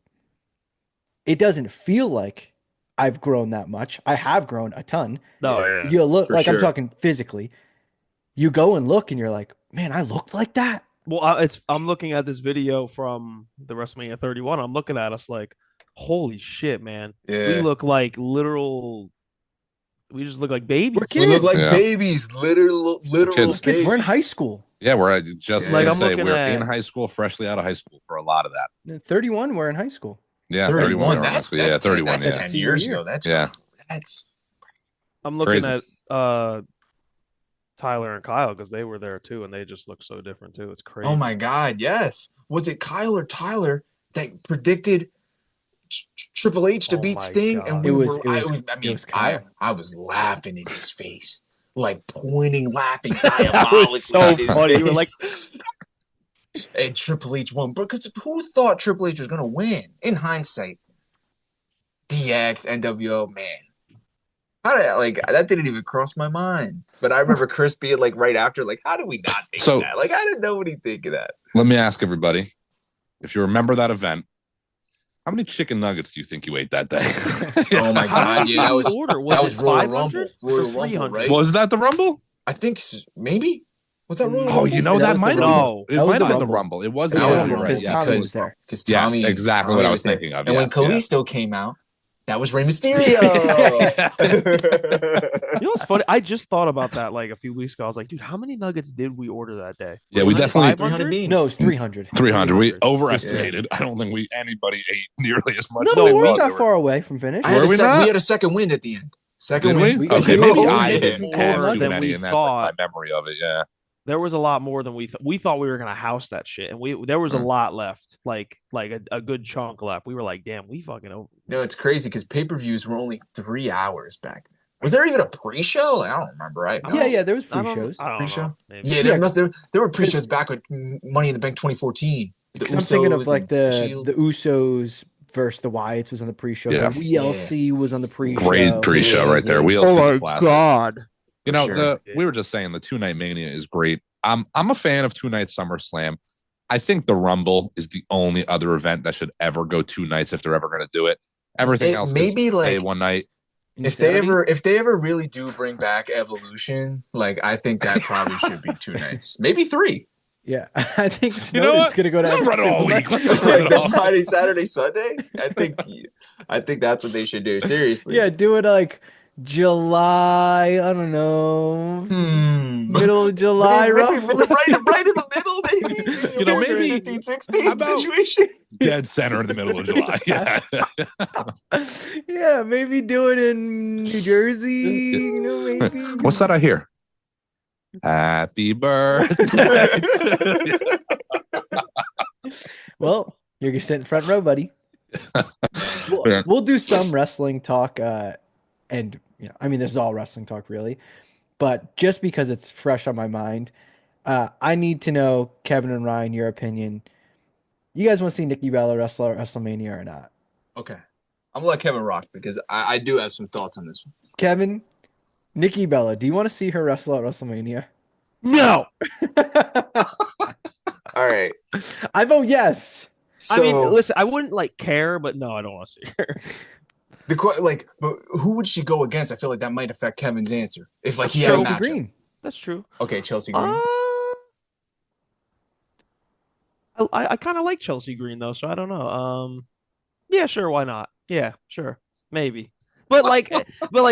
it doesn't feel like I've grown that much. I have grown a ton. No, Yeah. yeah. You look For like I'm sure. talking physically. You go and look and you're like, man, I looked like that. Well, I'm looking at this video from the WrestleMania 31. I'm looking at us like, holy shit, man. We Yeah. look like literal. We just look like babies. We're We look like Yeah. babies, literal kids. Kids, we're in babies. high school. Yeah, we're just Yeah. like I Like, I'm say, looking we're at- in high school, freshly out of high school for a lot of that. 31, we're in high school. Yeah, 31. we're in high That's school. Yeah, 31. That's Yeah. 10 Senior years year. ago. That's Yeah. That's I'm looking Crazy. at Tyler and Kyle because they were there too, and they just look so different too. It's crazy. oh my god, yes. Was it Kyle or Tyler that predicted Triple H to Oh beat my Sting? God. And It we was- were, it was- I it mean, was Kyle. I was laughing in his face, like pointing, laughing That diabolically was so in his funny. face. You were like, and Triple H won, because who thought Triple H was gonna win? In hindsight, DX, NWO, man. How did like that didn't even cross my mind. But I remember Chris being like right after, like, how did we not think So- of that? Like, how did nobody think of that? Let me ask everybody, if you remember that event, how many chicken nuggets do you think you ate that day? Oh my how god, many yeah, did that we was order? that Was was it Royal 500 Rumble. Royal or Rumble, 300? right? Was that the Rumble? I think maybe was that Royal Oh, Oh, Rumble? you know That that was the might have Rumble. been. That It was might the have been the Rumble. Rumble. It was That the was the Rumble, Rumble, right? because Yeah. Tommy was there. Because Yes, Tommy, exactly Tommy what I was there. thinking of. And when Yes, yeah. Kalisto came out, that was Rey Mysterio. You know what's funny? I just thought about that like a few weeks ago. I was like, dude, how many nuggets did we order that day? Yeah, we Was it definitely- 500? beans. No, it's 300. 300. We 300. overestimated. I don't think anybody ate nearly as much. No, as we they weren't thought that they were. far away from finish. I had Were a we not? we had a second win at the end. Second Did win. we? We got- Okay, we maybe were I able didn't to have more too than many, we and that's like thought. my memory of it. Yeah. There was a lot more than we thought we were gonna house that shit, and there was a lot left, like a good chunk left. We were like, damn, we fucking over. No, it's crazy because pay-per-views were only 3 hours back then. Was there even a pre-show? Like, I don't remember. Right? Yeah, there was I free don't, shows. I don't Pre-show? know. Maybe. Yeah, there were pre-shows back with Money in the Bank 2014. The Because I'm thinking of Usos like and the Shield. Usos versus the Wyatts was on the pre-show. Yeah. The WLC was on the pre-show. Great pre-show Yeah, right there. yeah. Wheels is a classic. god! You know, For sure. we were just saying the 2-night Mania is great. I'm a fan of 2-night SummerSlam. I think the Rumble is the only other event that should ever go 2 nights if they're ever going to do it. Everything else maybe is like day 1 night. if they Insanity. ever really do bring back Evolution, like I think that probably should be 2 nights, maybe 3. Yeah, I think You know Snowden's what? gonna go to Let's every run it all single week. night. Let's run it The all. Friday, Saturday, Sunday. I think that's what they should do. Seriously. Yeah, do it like July, I don't know. Middle of July, Maybe roughly. right in the middle, maybe. You know, Maybe maybe 15, 16 how about situation. dead center in the middle of July. Yeah. Yeah, maybe do it in New Jersey, maybe. What's that I hear? Happy birthday. Well, you're sitting front row, buddy. Yeah. We'll do some wrestling talk, and I mean, this is all wrestling talk, really. But just because it's fresh on my mind, I need to know, Kevin and Ryan, your opinion. You guys want to see Nikki Bella wrestle at WrestleMania or not? Okay. I'm gonna let Kevin rock because I do have some thoughts on this one. Kevin, Nikki Bella, do you want to see her wrestle at WrestleMania? No. All right. I vote yes. I mean, So listen, I wouldn't care, but no, I don't want to see her. but who would she go against? I feel like that might affect Kevin's answer. If he had a Chelsea matchup. Green. That's true. Okay, Chelsea Green. I kind of like Chelsea Green though, so I don't know. Yeah, sure, why not? Yeah, sure, maybe. But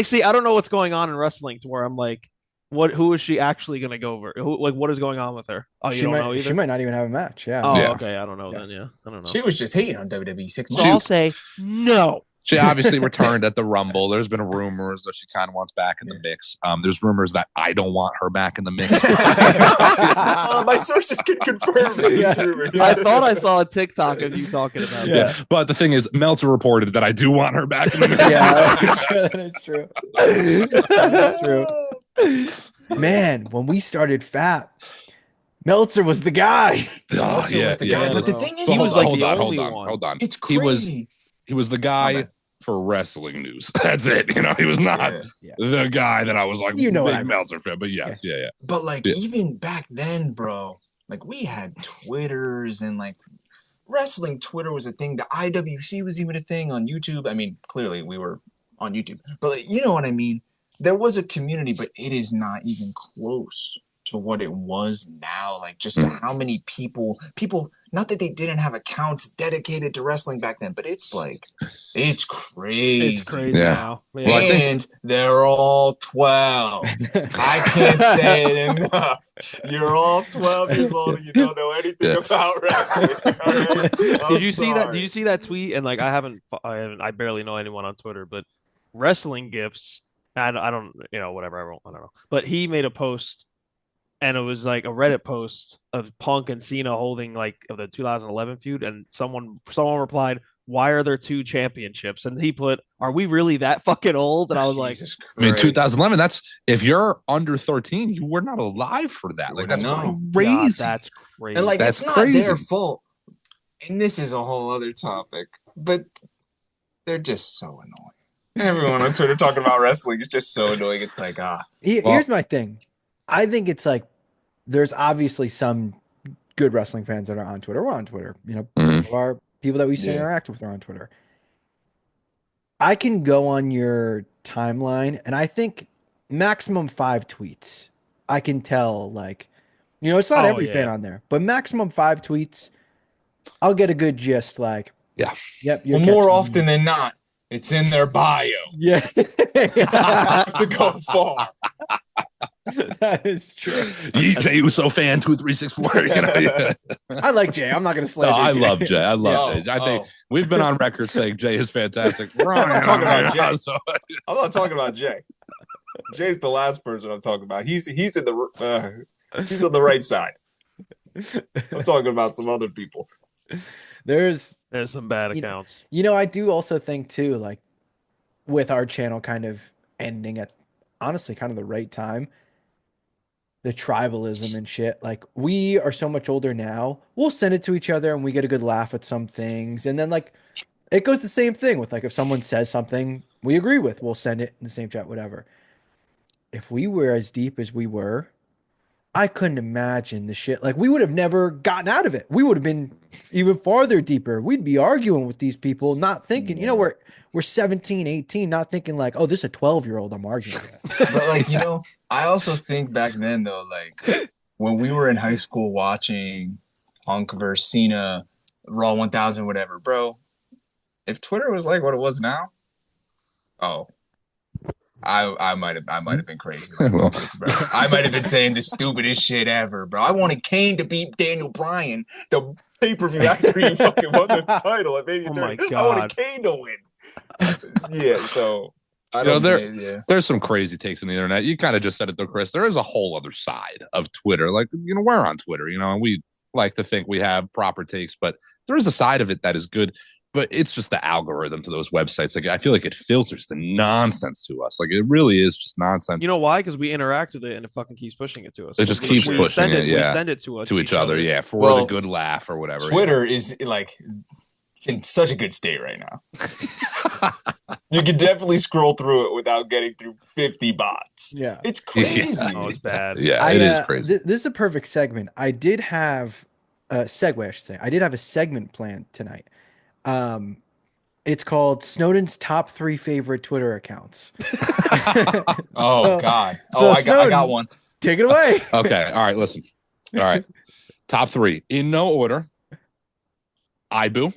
see, I don't know what's going on in wrestling to where I'm like, who is she actually gonna go over? What is going on with her? Oh, you don't know either? She might not even have a match. Yeah. Oh, Yeah. okay, I don't know then. Yeah, I don't know. She was just hating on WWE 6 So months. I'll say no. She obviously returned at the Rumble. There's been rumors that she kind of wants back in the mix. There's rumors that I don't want her back in the mix. My sources can confirm it. Yeah. I thought I saw a TikTok of you talking about Yeah. that. But the thing is, Meltzer reported that I do want her back in the mix. Yeah, that is true. That is true. Man, when we started Fat, Meltzer was the guy. Oh, Meltzer was the guy, yeah, but the no. thing is, He was though, like hold the on, only hold on, one. hold on. it's crazy. He was the My guy bad. for wrestling news. That's it. He was not Yeah. the guy that I was like You know what I big mean. Meltzer fan. But yes, yeah. But Yeah. even back then, bro, we had Twitters and wrestling Twitter was a thing. The IWC was even a thing on YouTube. I mean, clearly we were on YouTube, but you know what I mean? There was a community, but it is not even close to what it was now. Just how many people, not that they didn't have accounts dedicated to wrestling back then, but it's crazy. It's crazy Yeah. now. Yeah. Well, I think- And they're all 12. I can't say it enough. You're all 12 years old and you don't know anything about wrestling. All right? Did you see that? Did you see that tweet? And I barely know anyone on Twitter, but wrestling gifts. I don't, whatever. I don't know. But he made a post, and it was like a Reddit post of Punk and Cena holding of the 2011 feud, and someone replied, "Why are there 2 championships?" And he put, "Are we really that fucking old?" And I was like, Jesus I mean, Christ. 2011. That's if you're under 13, you were not alive for that. That's No. crazy. God, that's crazy. And That's it's not crazy. their fault. And this is a whole other topic, but they're just so annoying. Everyone on Twitter talking about wrestling is just so annoying. It's Here's my thing. I think it's there's obviously some good wrestling fans that are on Twitter. We're on Twitter. Some of our people that we used to interact with are on Twitter. I can go on your timeline, and I think maximum 5 tweets. I can tell, it's not every fan on there, but maximum 5 tweets. I'll get a good gist. Yep. well, more often than not, it's in their bio. Yeah. To go far. That is true. Jay Uso fan 2364. I like Jay. I'm not going to No, slander I Jay. love Jay. I love Yeah. Jay. I think we've been on record saying Jay is fantastic. I'm not talking about Jay. So- I'm not talking about Jay. Jay's the last person I'm talking about. He's in he's on the right side. I'm talking about some other people. There's some bad accounts. I do also think too, with our channel kind of ending at honestly kind of the right time, the tribalism and shit. We are so much older now. We'll send it to each other and we get a good laugh at some things. And then it goes the same thing with if someone says something we agree with, we'll send it in the same chat, whatever. If we were as deep as we were, I couldn't imagine the shit. We would have never gotten out of it. We would have been even farther deeper. We'd be arguing with these people, not thinking, we're 17, 18, not thinking oh, this is a 12-year-old I'm arguing with. But I also think back then though, when we were in high school watching Punk versus Cena, Raw 1000, whatever, bro. If Twitter was what it was now, I might have been crazy like those kids, bro. I might have been saying the stupidest shit ever, bro. I wanted Kane to beat Daniel Bryan the pay-per-view after he fucking won the title at Mania 30. my I God. wanted Kane to win. Yeah, so I You know, don't there's some crazy takes on the internet. You kind of just said it though, Chris. There is a whole other side of Twitter. Like, you know, we're on Twitter, you know, and we like to think we have proper takes, but there is a side of it that is good. But it's just the algorithm to those websites. Like, I feel like it filters the nonsense to us. Like, it really is just nonsense. You know why? Because we interact with it and it fucking keeps pushing it to us. It just keeps pushing it. Yeah, we send it to us to each other. Yeah, for the good laugh or whatever. Twitter is like it's in such a good state right now. You can definitely scroll through it without getting through 50 bots. Yeah, it's crazy. Yeah. Oh, it's bad. Yeah, it is crazy. This is a perfect segment. I did have a segue, I should say. I did have a segment planned tonight. It's called Snowden's top 3 favorite Twitter accounts. God. I got one. Take it away. Okay. All right. Listen. All right. Top 3 in no order. Ibu.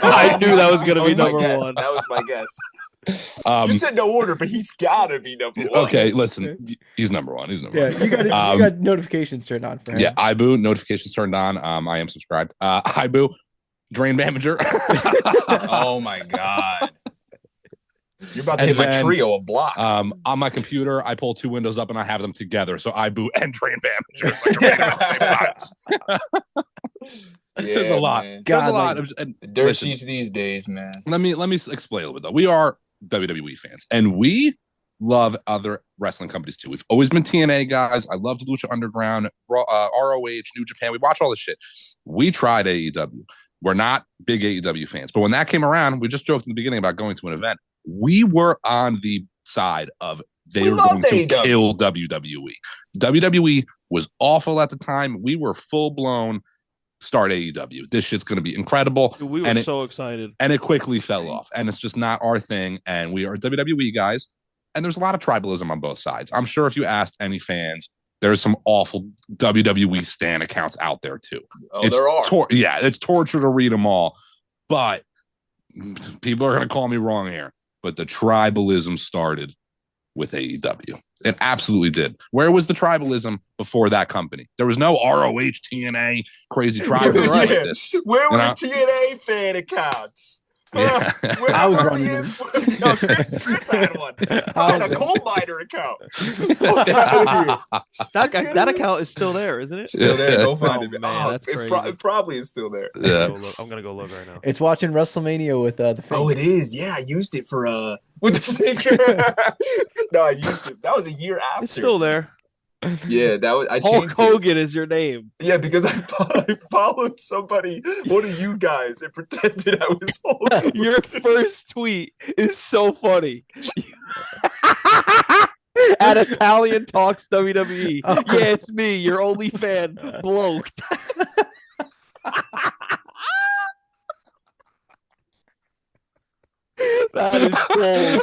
I knew that was gonna be number one. That was my guess. You said no order, but he's gotta be number one. Okay, listen, he's number one. He's number one. You got notifications turned on for him. Yeah, Ibu, notifications turned on. I am subscribed. Ibu, Drain Manager. Oh my God. You're about to hit my trio of blocks. On my computer, I pull 2 windows up and I have them together. So Ibu and Drain Manager. It's like at the same time. There's a lot. Man. There's a lot of dirt sheets these days, man. Let me explain a little bit though. We are WWE fans and we love other wrestling companies too. We've always been TNA guys. I love Lucha Underground, ROH, New Japan. We watch all this shit. We tried AEW. We're not big AEW fans, but when that came around, we just joked in the beginning about going to an event. We were on the side of they were going to kill WWE. WWE was awful at the time. We were full blown. Start AEW. This shit's going to be incredible. We were so excited. And it quickly fell off. And it's just not our thing. And we are WWE guys. And there's a lot of tribalism on both sides. I'm sure if you asked any fans, there's some awful WWE stan accounts out there too. Oh, there are. It's torture to read them all. But people are going to call me wrong here. But the tribalism started with AEW. It absolutely did. Where was the tribalism before that company? There was no ROH, TNA, crazy tribalism like this. Where were the TNA fan accounts? Yeah. I was running them. No, Chris had one. I had a coal miner account. That account is still there, isn't it? Still there. Go find it. Man, that's crazy. It probably is still there. Yeah. I'm gonna go look right now. It's watching Wrestlemania with the fake. Oh, it is. Yeah, I used it for with the snake. No, I used it. That was a year after. It's still there. Yeah, that was. I Hulk changed Hogan is your name. Yeah, because I followed somebody, one of you guys, and pretended I was Hulk Hogan. Your first tweet is so funny. At Italian Talks WWE. Yeah, it's me, your only fan, bloke. That is gold.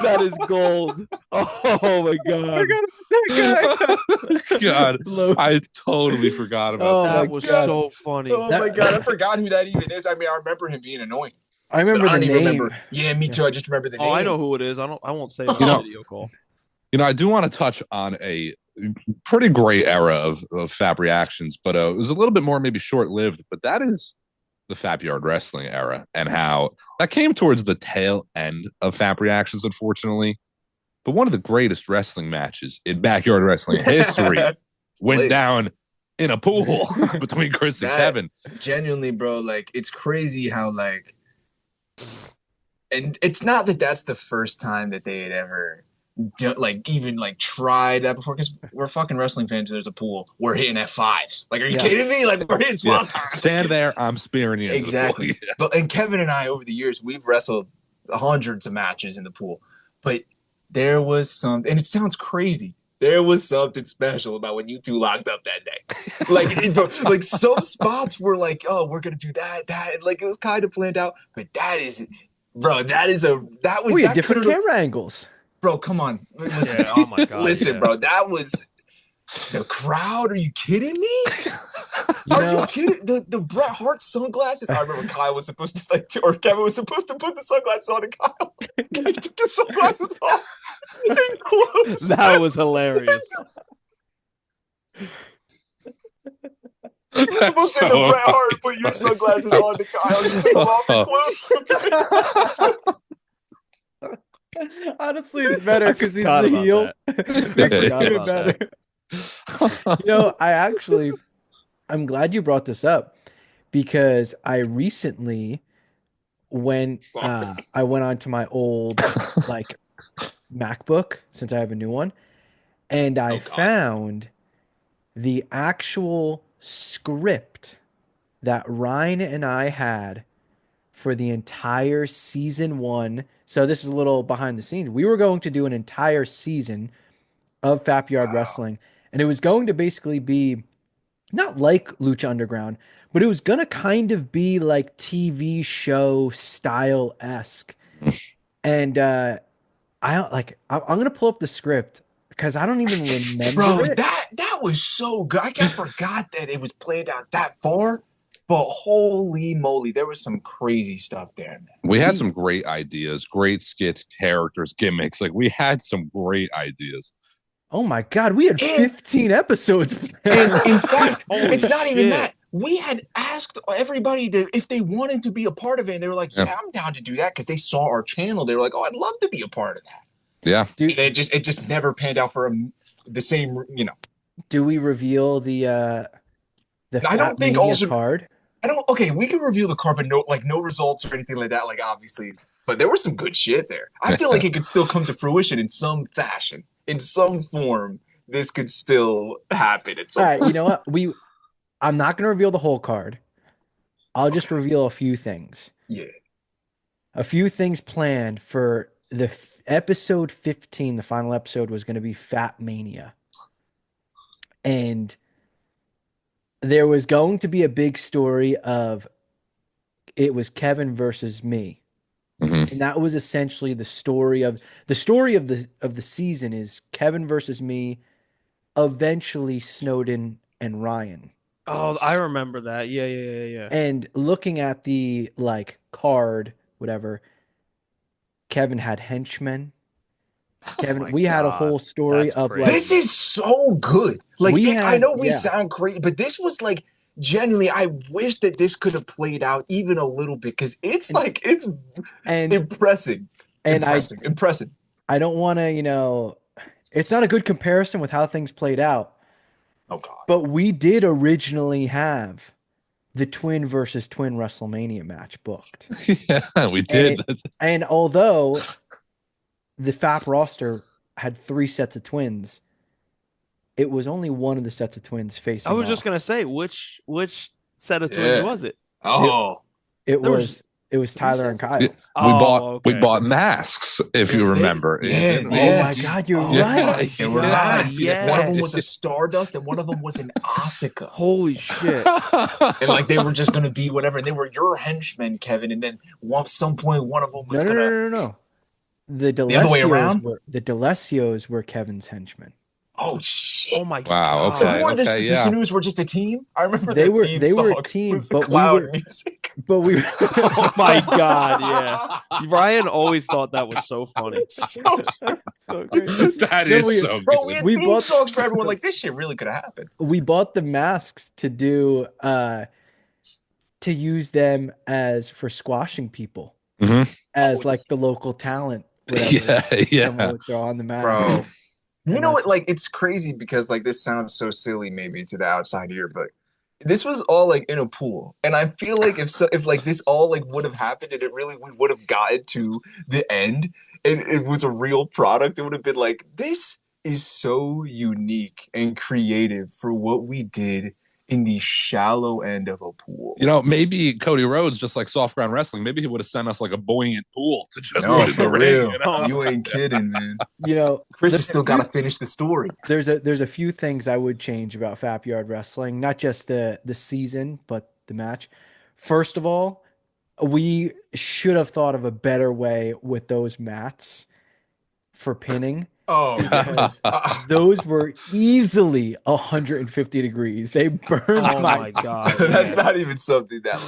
That is gold. Oh my god. God, I totally forgot about that. That was so funny. Oh my god, I forgot who that even is. I mean, I remember him being annoying. I remember the name. Yeah, me too. I just remember the name. Oh, I know who it is. I won't say it on the video call. You know, I do want to touch on a pretty great era of Fapreactions, but it was a little bit more maybe short-lived, but that is the Fap Yard Wrestling era and how that came towards the tail end of Fapreactions, unfortunately. But one of the greatest wrestling matches in backyard wrestling history went down in a pool between Chris and Kevin. Genuinely, bro, like, it's crazy how, like, and it's not that that's the first time that they had ever even tried that before, because we're fucking wrestling fans. There's a pool, we're hitting F5s. Like, are you kidding me? Like, we're hitting swap times. Stand there, I'm spearing you. Exactly. But and Kevin and I, over the years, we've wrestled hundreds of matches in the pool, but there was some, and it sounds crazy, there was something special about when you two locked up that day. Like some spots were like, oh, we're gonna do that, like, it was kind of planned out, but that is, bro, that was we had different camera angles. Bro, come on. Listen, oh my god. Listen, bro, that was the crowd. Are you kidding me? Are you kidding? The Bret Hart sunglasses. I remember Kyle was supposed to or Kevin was supposed to put the sunglasses on, and Kyle took his sunglasses off. That was hilarious. You're supposed to say the Bret Hart, put your sunglasses on to Kyle. You take them off and close. Honestly, it's better because he's forgot the about heel. Makes it forgot even about better. I'm glad you brought this up because I recently went I went onto my old like MacBook since I have a new one, and I found the actual script that Ryan and I had for the entire season 1. So this is a little behind the scenes. We were going to do an entire season of Fap Yard Wrestling, and it was going to basically be not like Lucha Underground, but it was gonna kind of be like TV show style esque. And I'm gonna pull up the script because I don't even remember Bro, it. that was so good. I forgot that it was played out that far. But holy moly, there was some crazy stuff there, man. We had some great ideas, great skits, characters, gimmicks. Like we had some great ideas. Oh my God, we had 15 episodes. And in fact, Holy it's not even shit. that. We had asked everybody if they wanted to be a part of it, and they were like, "Yeah, I'm down to do that," because they saw our channel. They were like, "Oh, I'd love to be a part of that." Yeah, dude. And it just never panned out for the same, Do we reveal the I don't think Mania also card? I don't. Okay, we can reveal the card, but no results or anything like that. Like obviously, but there was some good shit there. I feel like it could still come to fruition in some fashion, in some form. This could still happen at some All right, point. you know what? I'm not going to reveal the whole card. I'll just reveal a few things. Yeah. A few things planned for the episode 15. The final episode was going to be Fat Mania. And there was going to be a big story of it was Kevin versus me. Mm-hmm. And that was essentially the story of the season is Kevin versus me, eventually Snowden and Ryan. Oh, I remember that. Yeah. And looking at the card, whatever, Kevin had henchmen. Kevin, we had a whole story That's of crazy. This is so good. Like I know we sound crazy, but this was like genuinely. I wish that this could have played out even a little bit because it's impressive. And impressive. I don't want to, it's not a good comparison with how things played out. Oh God! But we did originally have the twin versus twin Wrestlemania match booked. Yeah, we did. And although the FAP roster had 3 sets of twins, it was only one of the sets of twins facing I was off. just gonna say which set of twins was it? Oh, it was Tyler and Kyle. We bought masks, if you remember. Oh my God, you're right. They were masks. Yes. One of them was a Stardust, and one of them was an Asuka. Holy shit! And they were just gonna be whatever. And they were your henchmen, Kevin. And then at some point, one of them was No. The other way around. The Delesios were Kevin's henchmen. Oh shit! Oh my God! Wow. Okay. So more the Sinews were just a team. I remember they were a team, but music. Oh my God! Yeah, Ryan always thought that was so funny. So great. That is so bro. good. We had theme songs for everyone. Like this shit really could have happened. We bought the masks to do to use them as for squashing people, as the local talent. Whatever. Yeah. Would throw on the mask, bro. You know what? It's crazy because this sounds so silly maybe to the outside ear, but this was all in a pool, and I feel like if this all would have happened and we would have gotten to the end and it was a real product, it would have been this is so unique and creative for what we did in the shallow end of a pool. Maybe Cody Rhodes, just like Soft Ground Wrestling, maybe he would have sent us a buoyant pool to just put in the ring. You ain't kidding, man. Chris has still got to finish the story. There's a few things I would change about Fap Yard Wrestling, not just the season, but the match. First of all, we should have thought of a better way with those mats for pinning. Oh, because those were easily 150 degrees. They burned my God. That's not even something that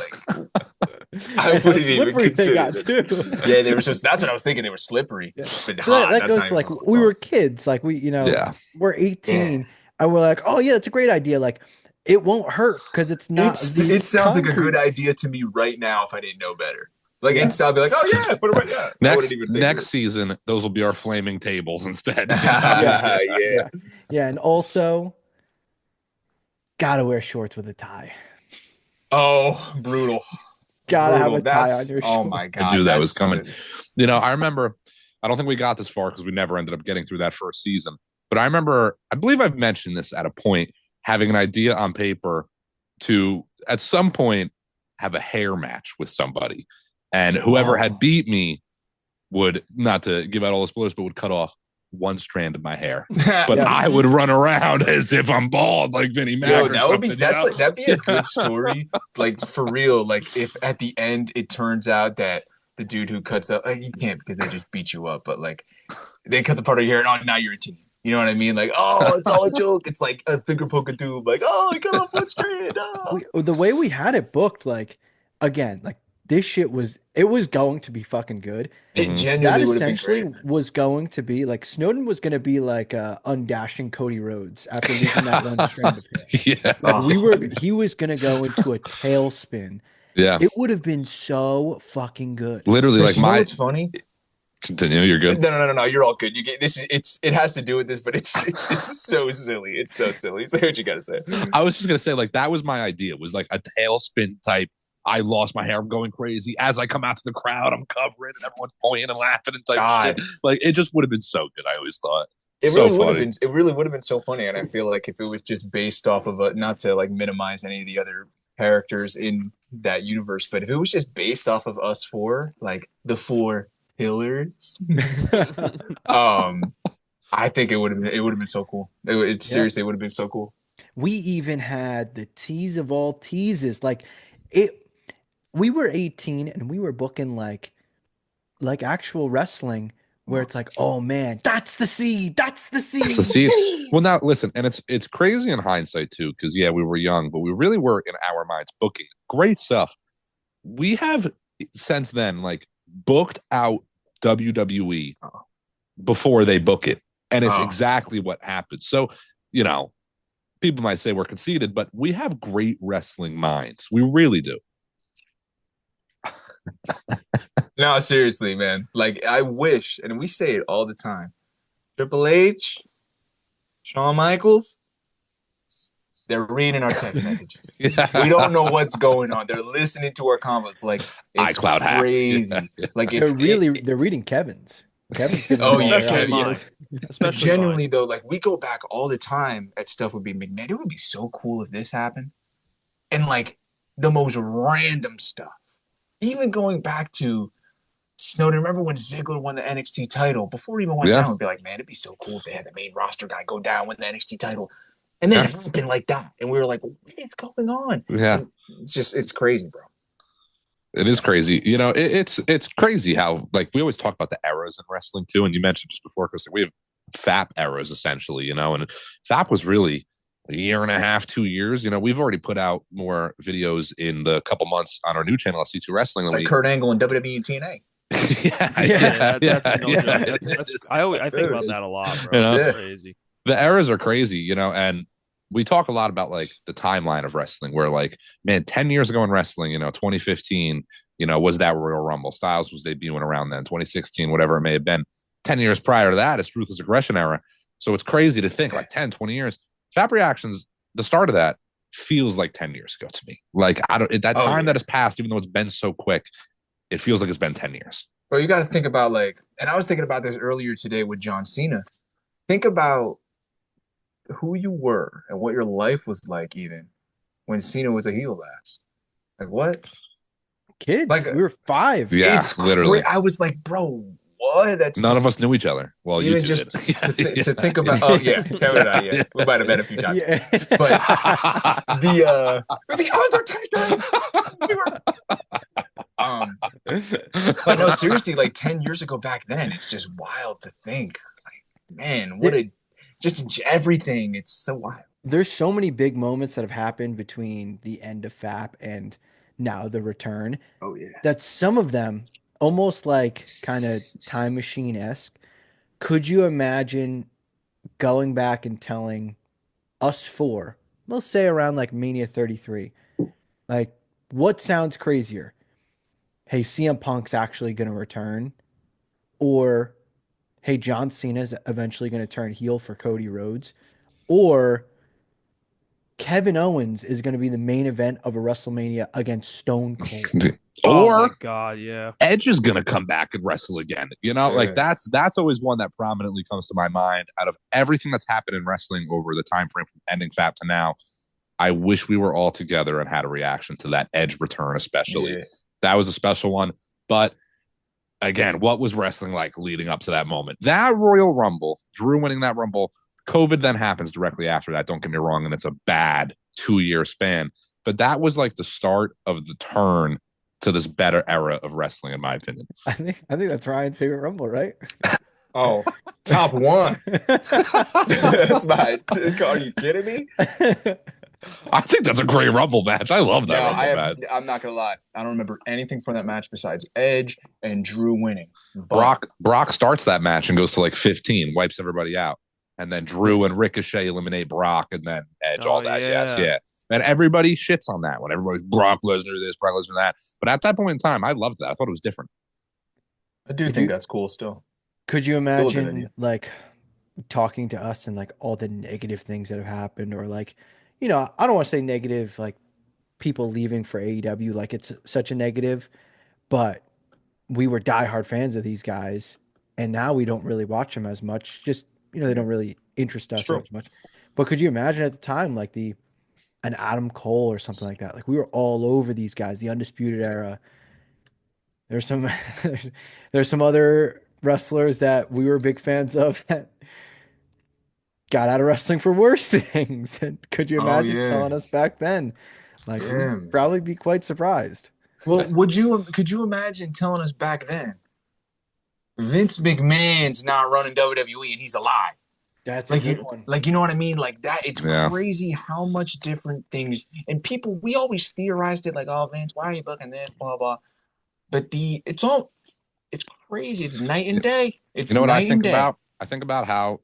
I And how wouldn't even slippery they consider got that. too. Yeah, they were just. That's what I was thinking. They were slippery, Yeah. but So that, hot. that That's goes not to even like close. we were kids, like Yeah. we're Yeah. 18, and we're like, oh yeah, it's a great idea. Like it won't hurt because it's not the It sounds like a good concrete. idea to me right now if I didn't know better. Like Yeah. instead, I'd be like, oh yeah, put it right. Yeah, I wouldn't even think Next season, those will be our flaming tables instead. Yeah. Yeah. Yeah, and also gotta wear shorts with a tie. Oh, brutal. Gotta have Brutal. a tie on That's your oh shorts. my I god. knew that was That's coming. You know, I remember, I don't think we got this far because we never ended up getting through that first season. But I remember, I believe I've mentioned this at a point, having an idea on paper to, at some point, have a hair match with somebody. And whoever had beat me would, not to give out all the spoilers, but would cut off one strand of my hair. But Yeah. I would run around as if I'm bald, like Vinnie Mac Yo, or that would be something. that's like that'd be a good story. Like for real. Like if at the end it turns out that the dude who cuts up, like, you can't because they just beat you up, but like they cut the part of your hair and oh now you're a team. You know what I mean? Like, oh, it's all a joke. It's like a finger poking through, like, oh, I cut off one strand. Oh. The way we had it booked, like again, like this shit was going to be fucking good. It Mhm. That genuinely would have been essentially great. was going to be like Snowden was going to be like undashing Cody Rhodes after losing that one strand of hair. Yeah. Like he was going to go into a tailspin. Yeah. It would have been so fucking good. Literally, Chris, like you know my. what's funny? Continue. You're good. No. You're all good. You get this. It has to do with this, but it's so silly. It's so silly. Say what you gotta say. I was just gonna say, like, that was my idea. Was like a tailspin type. I lost my hair. I'm going crazy. As I come out to the crowd, I'm covering, and everyone's pointing and laughing and type God. shit. Like, it just would have been so good. I always thought It so really would have funny. been. It really would have been so funny, and I feel like if it was just based off of not to like minimize any of the other characters in that universe, but if it was just based off of us four, like the four pillars, I think it would have been so cool. It seriously would have been so cool. We even had the tease of all teases. Like it we were 18 and we were booking like actual wrestling where it's like, oh man, that's the seed. That's the seed. That's the seed. Well, now listen, and it's crazy in hindsight too, because yeah, we were young, but we really were in our minds booking great stuff. We have since then like booked out WWE before they book it, and it's exactly what happened. So, you know, people might say we're conceited, but we have great wrestling minds. We really do. No, seriously, man. Like I wish, and we say it all the time. Triple H, Shawn Michaels, they're reading our text messages. We don't know what's going on. They're listening to our comments. Like it's iCloud crazy. hacks. Yeah. Like They're reading Kevin's. Kevin's giving Oh, them all yeah, their Kevin, ideas. Especially genuinely though, like we go back all the time at stuff would be man, it would be so cool if this happened. And like the most random stuff. Even going back to Snowden, remember when Ziggler won the NXT title? Before he even went down, we'd be like, man, it'd be so cool if they had the main roster guy go down, win the NXT title. And then it happened like that. And we were like, what is going on? Yeah. And it's crazy, bro. It is crazy. You know, it's crazy how, like, we always talk about the eras in wrestling too. And you mentioned just before, Chris, we have FAP eras essentially, you know, and FAP was really a year and a half, 2 years. You know, we've already put out more videos in the couple months on our new channel at C2 Wrestling. It's like Kurt Angle and WWE and TNA. I think about that a lot, bro. You know? That's crazy. The eras are crazy, you know, and we talk a lot about like the timeline of wrestling where like, man, 10 years ago in wrestling, you know, 2015, you know, was that Royal Rumble? Styles was debuting around then, 2016, whatever it may have been. 10 years prior to that, it's Ruthless Aggression era. So it's crazy to think like 10, 20 years. Fapreactions, the start of that feels like 10 years ago to me. Like that time that has passed, even though it's been so quick, it feels like it's been 10 years. Bro, you got to think about like, and I was thinking about this earlier today with John Cena. Think about who you were and what your life was like even when Cena was a heel last. Like what? Kids, like we were 5. Yeah, it's literally. I was like, bro, what? That's none of us knew each other. Well, even you just did. to think about. Oh yeah, Kevin and I. Yeah, we might have met a few times. Yeah. But the Undertaker. But no, seriously, like 10 years ago back then, it's just wild to think. Like, man, what a just everything. It's so wild. There's so many big moments that have happened between the end of FAP and now the return, Oh yeah. that some of them almost like kind of time machine-esque. Could you imagine going back and telling us four, we'll say around like Mania 33, like what sounds crazier? Hey, CM Punk's actually going to return, or hey, John Cena's eventually going to turn heel for Cody Rhodes, or Kevin Owens is going to be the main event of a WrestleMania against Stone Cold. Oh Or my God, yeah. Edge is going to come back and wrestle again. You know, like that's always one that prominently comes to my mind out of everything that's happened in wrestling over the time frame from ending FAP to now. I wish we were all together and had a reaction to that Edge return, especially. Yeah. That was a special one. But again, what was wrestling like leading up to that moment? That Royal Rumble, Drew winning that Rumble, COVID then happens directly after that. Don't get me wrong. And it's a bad 2-year span. But that was like the start of the turn to this better era of wrestling, in my opinion. I think that's Ryan's favorite Rumble, right? Oh, top one. That's my. Are you kidding me? I think that's a great Rumble match. I love that Rumble match. I'm not gonna lie. I don't remember anything from that match besides Edge and Drew winning. But Brock starts that match and goes to like 15, wipes everybody out, and then Drew and Ricochet eliminate Brock, and then Edge. All that, yeah. yes. And everybody shits on that one. Everybody's Brock Lesnar this, Brock Lesnar that. But at that point in time, I loved that. I thought it was different. I do think that's cool still. Could you imagine like talking to us and like all the negative things that have happened, or like, you know, I don't want to say negative, like people leaving for AEW, like it's such a negative, but we were diehard fans of these guys, and now we don't really watch them as much. Just, you know, they don't really interest us as much. But could you imagine at the time, like an Adam Cole or something like that? Like we were all over these guys, the Undisputed Era. There's some there's some other wrestlers that we were big fans of that got out of wrestling for worse things. And could you imagine telling us back then? Like we'd probably be quite surprised. Well, could you imagine telling us back then Vince McMahon's not running WWE and he's alive? That's like a good one. Like, you know what I mean? Like that, it's crazy how much different things, and people, we always theorized it like, oh, Vince, why are you booking this, blah, blah. But it's crazy. It's night and day. It's, you know what I think about? I think about how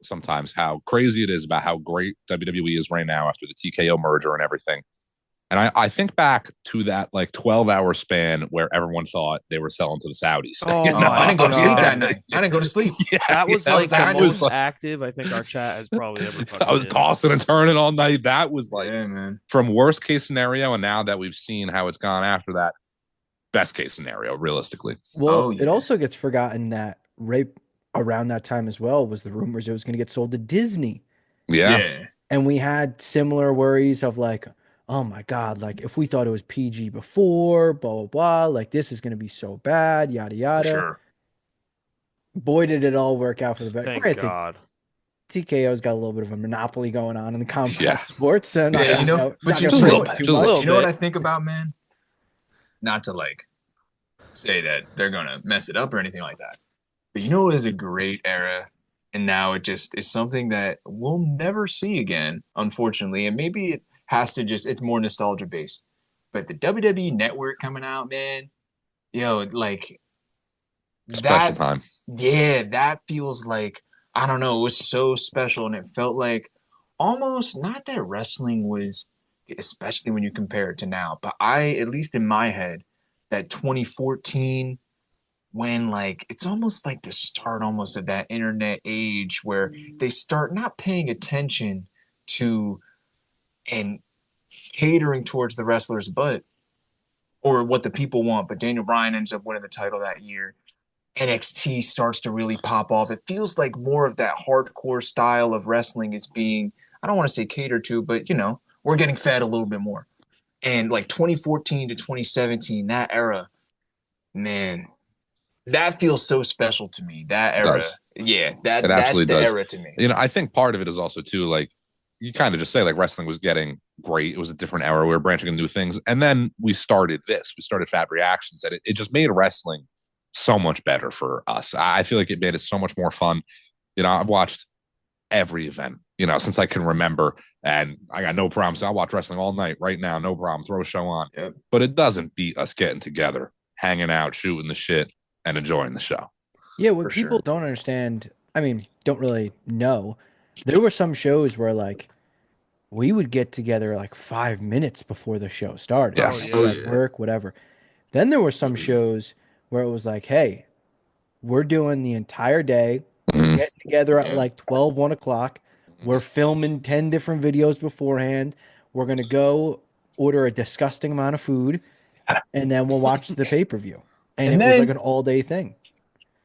crazy it is about how great WWE is right now after the TKO merger and everything. And I think back to that like 12-hour span where everyone thought they were selling to the Saudis. Oh, you know? I didn't go to sleep that night. I didn't go to sleep. That was like the most active I think our chat has probably ever. I was tossing and turning all night. That was like from worst case scenario, and now that we've seen how it's gone after that, best case scenario, realistically. Well, it also gets forgotten that right around that time as well was the rumors it was going to get sold to Disney. Yeah. And we had similar worries of like, oh my God, like if we thought it was PG before, blah, blah, blah, like this is going to be so bad, yada, yada. Sure. Boy, did it all work out for the better. Thank God. TKO's got a little bit of a monopoly going on in the combat sports. So you know what I think about, man? Not to like say that they're going to mess it up or anything like that. But you know, it is a great era. And now it just is something that we'll never see again, unfortunately. And maybe it has to it's more nostalgia based. But the WWE Network coming out, man, like special time. Yeah, that feels like, I don't know, it was so special. And it felt like almost not that wrestling was, especially when you compare it to now, but at least in my head, that 2014, when like it's almost like the start almost of that internet age where they start not paying attention to and catering towards the wrestlers, or what the people want. But Daniel Bryan ends up winning the title that year. NXT starts to really pop off. It feels like more of that hardcore style of wrestling is being, I don't want to say catered to, but we're getting fed a little bit more. And like 2014 to 2017, that era, man, that feels so special to me. That era. That's the era to me. I think part of it is also too, like, you kind of just say like wrestling was getting great. It was a different era. We were branching into new things. And then we started Fapreactions, and it just made wrestling so much better for us. I feel like it made it so much more fun. I've watched every event since I can remember, and I got no problem. So I'll watch wrestling all night right now, no problem. Throw a show on. Yep. But it doesn't beat us getting together, hanging out, shooting the shit, and enjoying the show. Yeah, what For people sure. don't understand, I mean, don't really know, there were some shows where like we would get together like 5 minutes before the show started. Yes. Like, Oh, at yeah. work, whatever. Then there were some shows where it was like, hey, we're doing the entire day. We're Mhm. getting together at Yeah. like 12, 1 o'clock. We're filming 10 different videos beforehand. We're going to go order a disgusting amount of food, and then we'll watch the pay-per-view. And And it was then- like an all-day thing.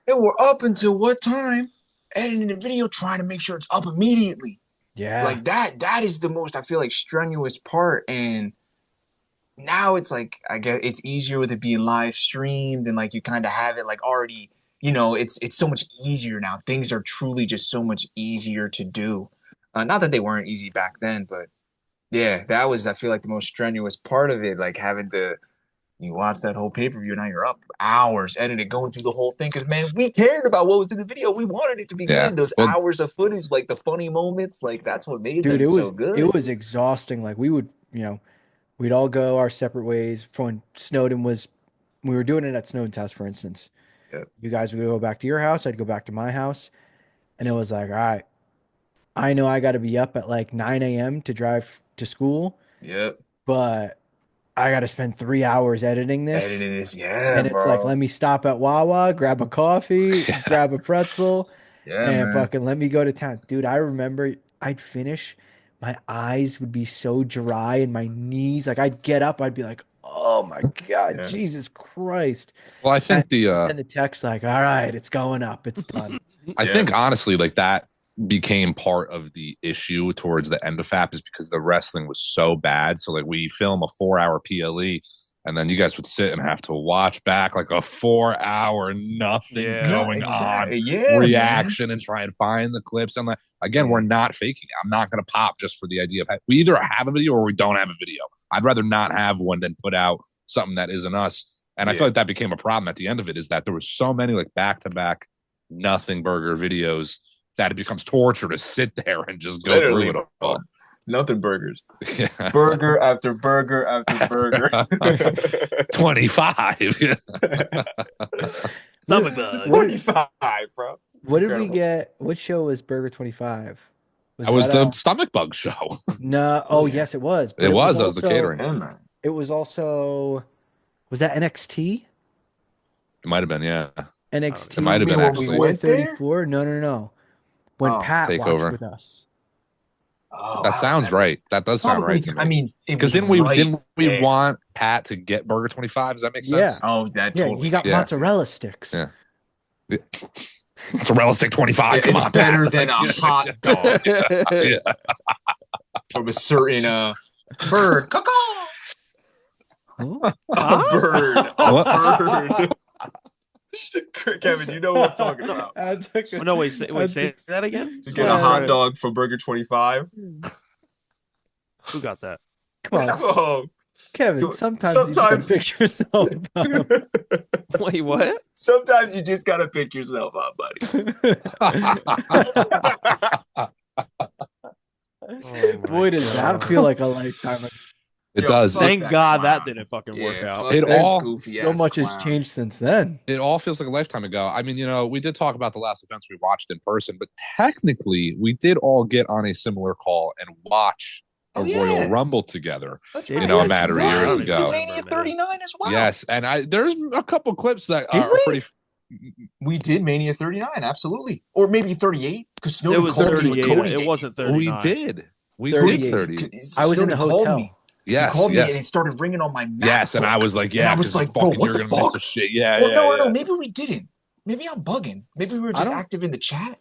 And we're up until what time? Editing the video, trying to make sure it's up immediately. Yeah. Like that is the most, I feel like, strenuous part. And now it's like, I guess it's easier with it being live streamed and like you kind of have it like already, it's so much easier now. Things are truly just so much easier to do. Not that they weren't easy back then, but yeah, that was, I feel like, the most strenuous part of it. Like having to, you watch that whole pay-per-view, now you're up hours editing, going through the whole thing. Because, man, we cared about what was in the video. We wanted it to be Yeah. good. Those Well- hours of footage, like the funny moments, like that's what made Dude, them it was so good. it was exhausting. Like we would, we'd all go our separate ways. When we were doing it at Snowden's house, for instance. Yep. You guys would go back to your house, I'd go back to my house, and it was like, all right, I know I got to be up at like 9 a.m. to drive to school, Yep. but I got to spend 3 hours editing this. Editing this, yeah, And it's like, let me stop at Wawa, grab a coffee, grab a pretzel, yeah, and man. fucking let me go to town. Dude, I remember I'd finish, my eyes would be so dry and my knees, like I'd get up, I'd be like, oh my God, Yeah. Jesus Christ. Well, I think Send the text like, all right, it's going up, it's done. I Yeah. think honestly, like that became part of the issue towards the end of FAP is because the wrestling was so bad. So like we film a 4-hour PLE and then you guys would sit and have to watch back like a 4-hour nothing Yeah. going Exactly. on Yeah, reaction and try and find the clips. And like, again, we're not faking it. I'm not going to pop just for the idea of we either have a video or we don't have a video. I'd rather not have one than put out something that isn't us. And I Yeah. feel like that became a problem at the end of it is that there was so many like back-to-back nothing burger videos that it becomes torture to sit there and just go Literally, through it all. Nothing burgers. Yeah. Burger after burger after burger. 25. Stomach bug. 25, bro. What did we Incredible. get? What show was Burger 25? That was the that stomach bug show. no, oh yes, it was. But It was the also- catering. Yeah, man. It was also, was that NXT? It might have been, yeah. NXT It might have been, when actually. we went 34. No. When Oh, Pat watched Takeover. with us. Oh, That sounds right. That does sound Probably, right to me. I mean, because didn't we want Pat to get Burger 25? Does that make sense? Oh, that Yeah, totally. he got Yeah. mozzarella sticks. Yeah. It's a realistic 25. Come It's on, better Pat. than a hot dog Yeah. from a certain bird. Caw-caw! Huh? A bird. What? A bird. Kevin, you know what I'm talking about. No, wait, say that again. You get a hot dog from Burger 25. Who got that? Come on, Oh, Kevin. Sometimes you just sometimes- gotta pick yourself up. Wait, what? sometimes you just gotta pick yourself up, buddy. Oh my Boy, does that God. feel like a lifetime ago. It Yo, does. fuck It, Thank that God clown. that didn't fucking work Yeah, out. fuck It that all- goofy So ass much has clown. changed since then. it all feels like a lifetime ago. I mean, we did talk about the last events we watched in person, but technically we did all get on a similar call and watch a Oh, yeah. Royal Rumble together. That's You right. know, a That's matter of right. years The ago. Mania 39 as well. Yes, and there's a couple clips that Did are we? pretty. We did Mania 39, absolutely. Or maybe 38, because It Snowden was called me with 38. Cody. It wasn't We 39. did. We 38. did 30. I was in the Snowden called hotel. me. Yes, He called me and yes. it started ringing on my MacBook. Yes, and I was like, And yeah, I was 'cause like, bro, fucking what you're the gonna miss fuck? the shit. Yeah, Well, yeah, no, yeah. maybe we didn't. Maybe I'm bugging. Maybe we were I just don't- active in the chat.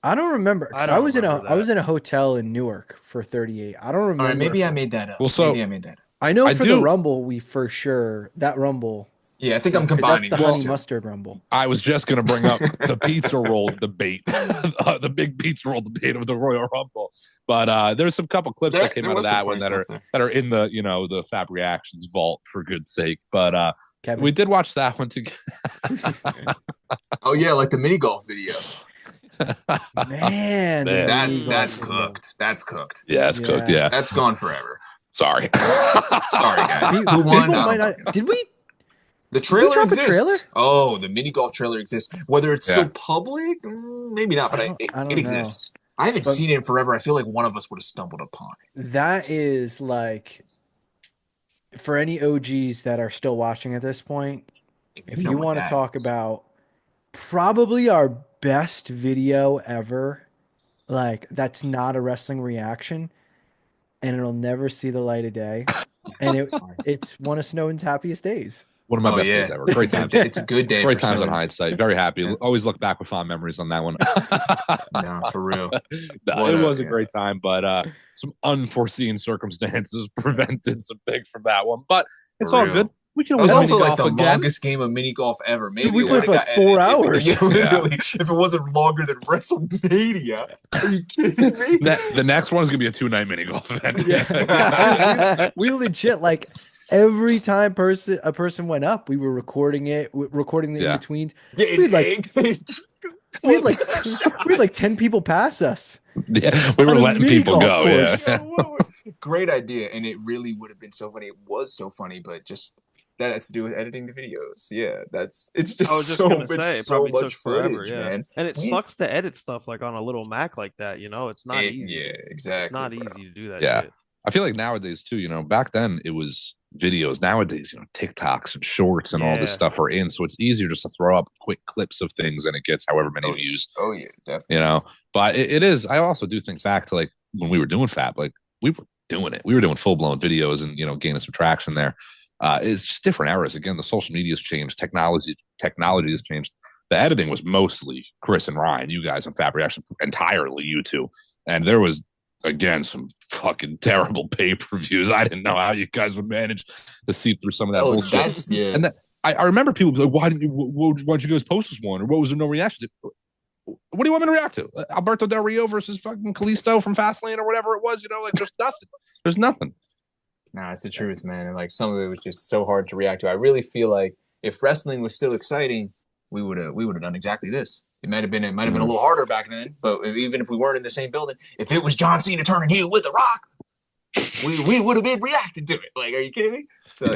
I don't remember. 'Cause I don't I was remember I was that. in a hotel in Newark for 38. I don't remember. All right, maybe I made that up. Well, so- maybe I made that up. I know I for do- the Rumble, we for sure that Rumble. Yeah, I think I'm 'cause that's combining the those honey two. mustard Rumble. I was just gonna bring up the pizza roll debate, the big pizza roll debate of the Royal Rumble. But there's some couple clips that came out of that one that are in the the Fapreactions vault for good sake. But Kevin. we did watch that one together. Oh yeah, like the mini golf video. Man, the Man. mini That's golf cooked. That's cooked. Yeah, it's cooked. Yeah. That's gone forever. Sorry. Sorry, guys. Pe- Who won? People I might don't not. fucking know. Did we? The Did we trailer drop a exists. trailer? Oh, the mini golf trailer exists. Whether it's still Yeah. public, maybe not, but I don't it know. exists. I haven't But- seen it in forever. I feel like one of us would have stumbled upon it. That is like, for any OGs that are still watching at this point, if know you what want to that talk is. about probably our best video ever, like that's not a wrestling reaction, and it'll never see the light of day, and it's one of Snowden's happiest days. One of my Oh, best yeah. days ever. Great times. It's a good day. Great for times on Snowden. hindsight. Very happy. Yeah. Always look back with fond memories on that one. No, for real. No, it was a great time, but some unforeseen circumstances prevented some big from that one. But it's For all real. good. We can It was always also mini like golf the again. longest game of mini golf ever. Maybe we it played would've for like got 4 edited hours. If, literally, if it wasn't longer than WrestleMania. Are you kidding me? The next one is gonna be a 2-night mini golf event. Yeah. we legit, like, every time a person went up, we were recording it, recording the Yeah. in-betweens. Yeah, We had like 10 people pass us. Yeah, we were On a letting mini people golf go. Yeah. course. Great idea, and it really would have been so funny. It was so funny, but just that has to do with editing the videos. Yeah, it's just I was just so gonna it's say it so probably much took forever, footage, yeah. man. And it We- sucks to edit stuff like on a little Mac like that, you know? It's not easy. Yeah, exactly. It's not bro. easy to do that Yeah. shit. I feel like nowadays too, back then it was videos. Nowadays, TikToks and shorts and all this Yeah. stuff are in. So it's easier just to throw up quick clips of things and it gets however many views, Oh yeah, definitely. But it is, I also do think back to like when we were doing Fab, like we were doing it. We were doing full blown videos and, gaining some traction there. It's just different eras. Again, the social media has changed. Technology has changed. The editing was mostly Chris and Ryan, you guys on Fapreactions, entirely you two. And there was, again, some fucking terrible pay-per-views. I didn't know how you guys would manage to see through some of that bullshit. That's And that I remember people be like, why'd you guys post this one? Or what was there no reaction to? What do you want me to react to? Alberto Del Rio versus fucking Kalisto from Fastlane or whatever it was, like there's nothing. There's nothing. Nah, it's the truth, man. And like some of it was just so hard to react to. I really feel like if wrestling was still exciting, we would have done exactly this. It might have been a little harder back then, but even if we weren't in the same building, if it was John Cena turning heel with The Rock, we would have been reacting to it. Like, are you kidding me? So you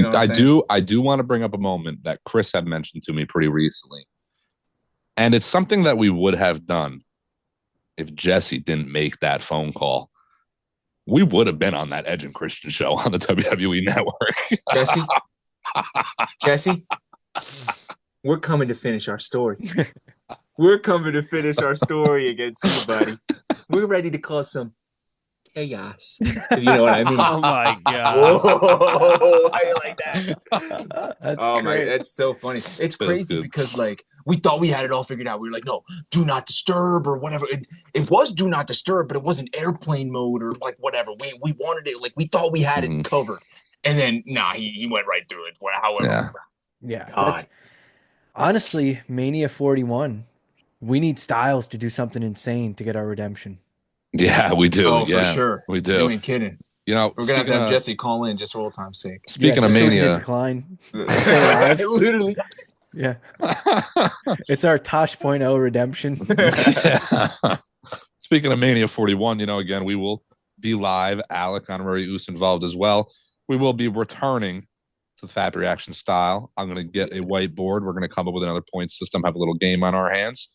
know what I'm saying? I do want to bring up a moment that Chris had mentioned to me pretty recently. And it's something that we would have done if Jesse didn't make that phone call. We would have been on that Edge and Christian show on the WWE Network. Jesse, we're coming to finish our story. We're coming to finish our story against you, buddy. We're ready to cause some chaos. If you know what I mean. Oh my god. Whoa, how you like that? That's great. That's so funny. It's crazy because like we thought we had it all figured out. We were like, no, do not disturb or whatever. It was do not disturb, but it wasn't airplane mode or like whatever. We wanted it, like we thought we had it covered. And then he went right through it. However. Yeah. Honestly, Mania 41. We need Styles to do something insane to get our redemption. Yeah, we do. Oh, for sure. We do. You ain't kidding. We're gonna have to have Jesse call in just for old time's sake. Speaking of Mania, decline. Literally. Yeah. It's our Tosh.0 redemption. Speaking of Mania 41, again, we will be live. Alec Honorary Us involved as well. We will be returning to the Fapreaction style. I'm going to get a whiteboard. We're going to come up with another point system, have a little game on our hands.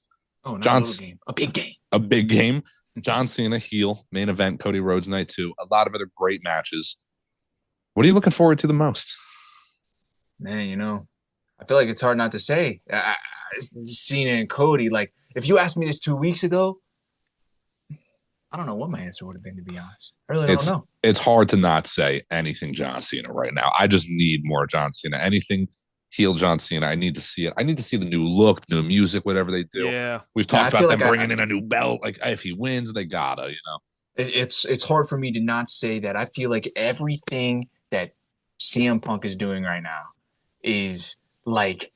Oh, not a little game. A big game. A big game. John Cena, heel, main event, Cody Rhodes night 2. A lot of other great matches. What are you looking forward to the most? Man, I feel like it's hard not to say. Cena and Cody, like, if you asked me this 2 weeks ago, I don't know what my answer would have been, to be honest. I really don't know. It's hard to not say anything John Cena right now. I just need more John Cena. Anything heel John Cena, I need to see it. I need to see the new look, new music, whatever they do. Yeah. We've talked about them bringing in a new belt. Like, if he wins, they gotta, It's hard for me to not say that. I feel like everything that CM Punk is doing right now is like,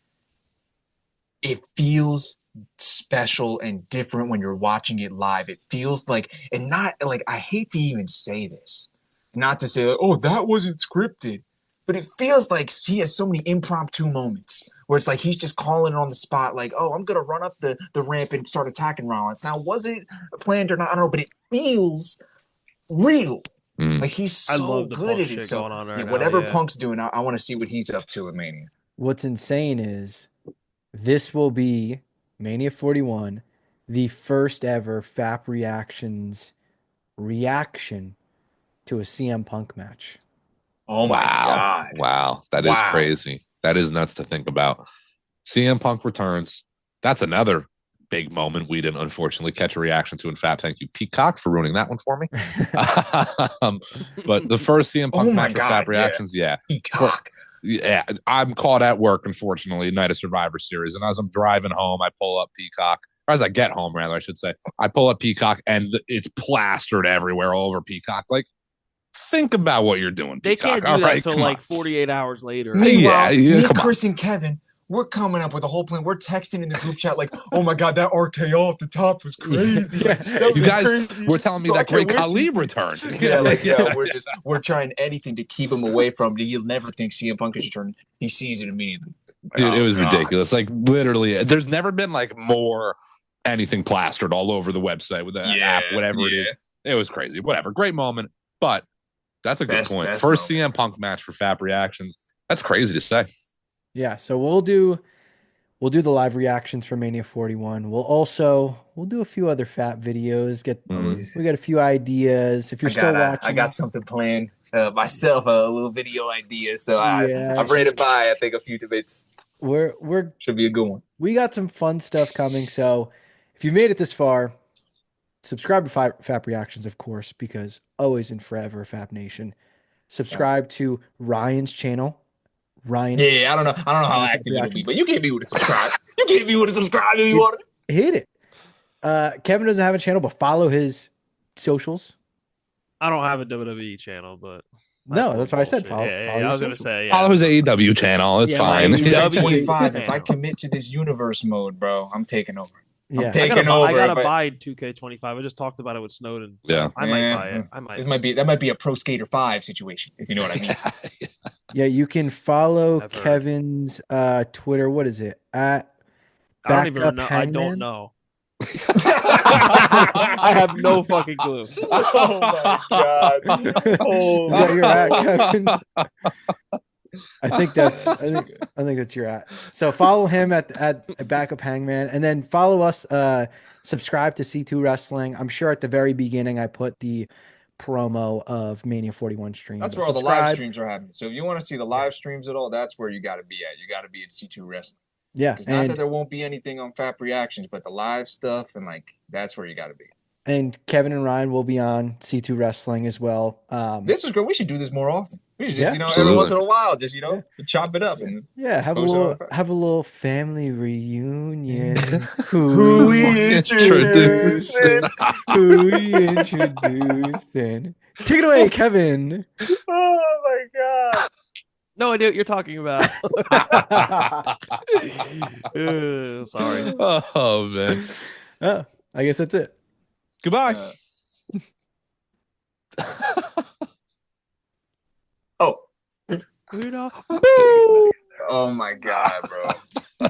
it feels special and different when you're watching it live. It feels like, and not like, I hate to even say this, not to say, oh, that wasn't scripted, but it feels like he has so many impromptu moments where it's like he's just calling it on the spot, like, oh, I'm gonna run up the ramp and start attacking Rollins. Now, was it planned or not? I don't know, but it feels real. Like he's I so love the good Punk at it. shit So going on right now. whatever Yeah. Punk's doing, I want to see what he's up to at Mania. What's insane is this will be Mania 41, the first ever FAP Reactions reaction to a CM Punk match. Oh my God. Wow. That is crazy. That is nuts to think about. CM Punk returns. That's another big moment we didn't unfortunately catch a reaction to. In fact, thank you, Peacock, for ruining that one for me. But the first CM Punk match for Fab Reactions, Peacock. Yeah, I'm caught at work, unfortunately, night of Survivor Series. And as I'm driving home, I pull up Peacock. Or as I get home, rather, I should say. I pull up Peacock, and it's plastered everywhere all over Peacock. Like, think about what you're doing, Peacock. They can't do that until like 48 hours later. Meanwhile, me, Chris, and Kevin, we're coming up with a whole plan. We're texting in the group chat like, "Oh my God, that RKO off the top was crazy! Like, that was you guys crazy. were telling me that Great Khali returned." We're trying anything to keep him away from it. You'll never think CM Punk is returning. He sees it immediately. Dude, it was ridiculous. Like literally, there's never been like more anything plastered all over the website with the app, whatever it is. It was crazy. Whatever, great moment, but that's a good point. First CM Punk match for Fab Reactions. That's crazy to say. Yeah, so we'll do the live reactions for Mania 41. We'll do a few other Fat videos. We got a few ideas. If you're still watching, I got something planned myself, a little video idea. So I've ran it by. I think a few bits. Should be a good one. We got some fun stuff coming. So if you've made it this far, subscribe to Fap Reactions, of course, because always and forever, Fap Nation. Subscribe to Ryan's channel. Ryan. Yeah, I don't know how active it'll be, but you can't be with a subscribe. You can't be with a subscribe if you want to. Hit it. Kevin doesn't have a channel, but follow his socials. I don't have a WWE channel, but no, that's why I said follow. I was gonna say follow his AEW channel. It's fine. 2K25. If I commit to this universe mode, bro, I'm taking over. Yeah, I gotta buy 2K25. I just talked about it with Snowden. Yeah, I might buy it. I might. That might be a Pro Skater 5 situation, if you know what I mean. Yeah, you can follow Kevin's Twitter. What is it? At I don't even know. I don't know. I have no fucking clue. Oh my God. Oh, is that your at, Kevin? I think that's your at. So follow him at Backup Hangman, and then follow us. Subscribe to C2 Wrestling. I'm sure at the very beginning I put the promo of Mania 41 stream. That's where all the live streams are happening. So if you want to see the live streams at all, that's where you got to be at. You got to be at C2 Wrestling. Yeah, not that there won't be anything on Fap Reactions, but the live stuff and like that's where you got to be. And Kevin and Ryan will be on C2 Wrestling as well. This is great. We should do this more often. We should just, every once in a while, just chop it up and have a little family reunion. Who we introducing? Who we introducing? Take it away, Kevin. Oh my God. No idea what you're talking about. Sorry. Oh man. I guess that's it. Goodbye. Oh my God, bro.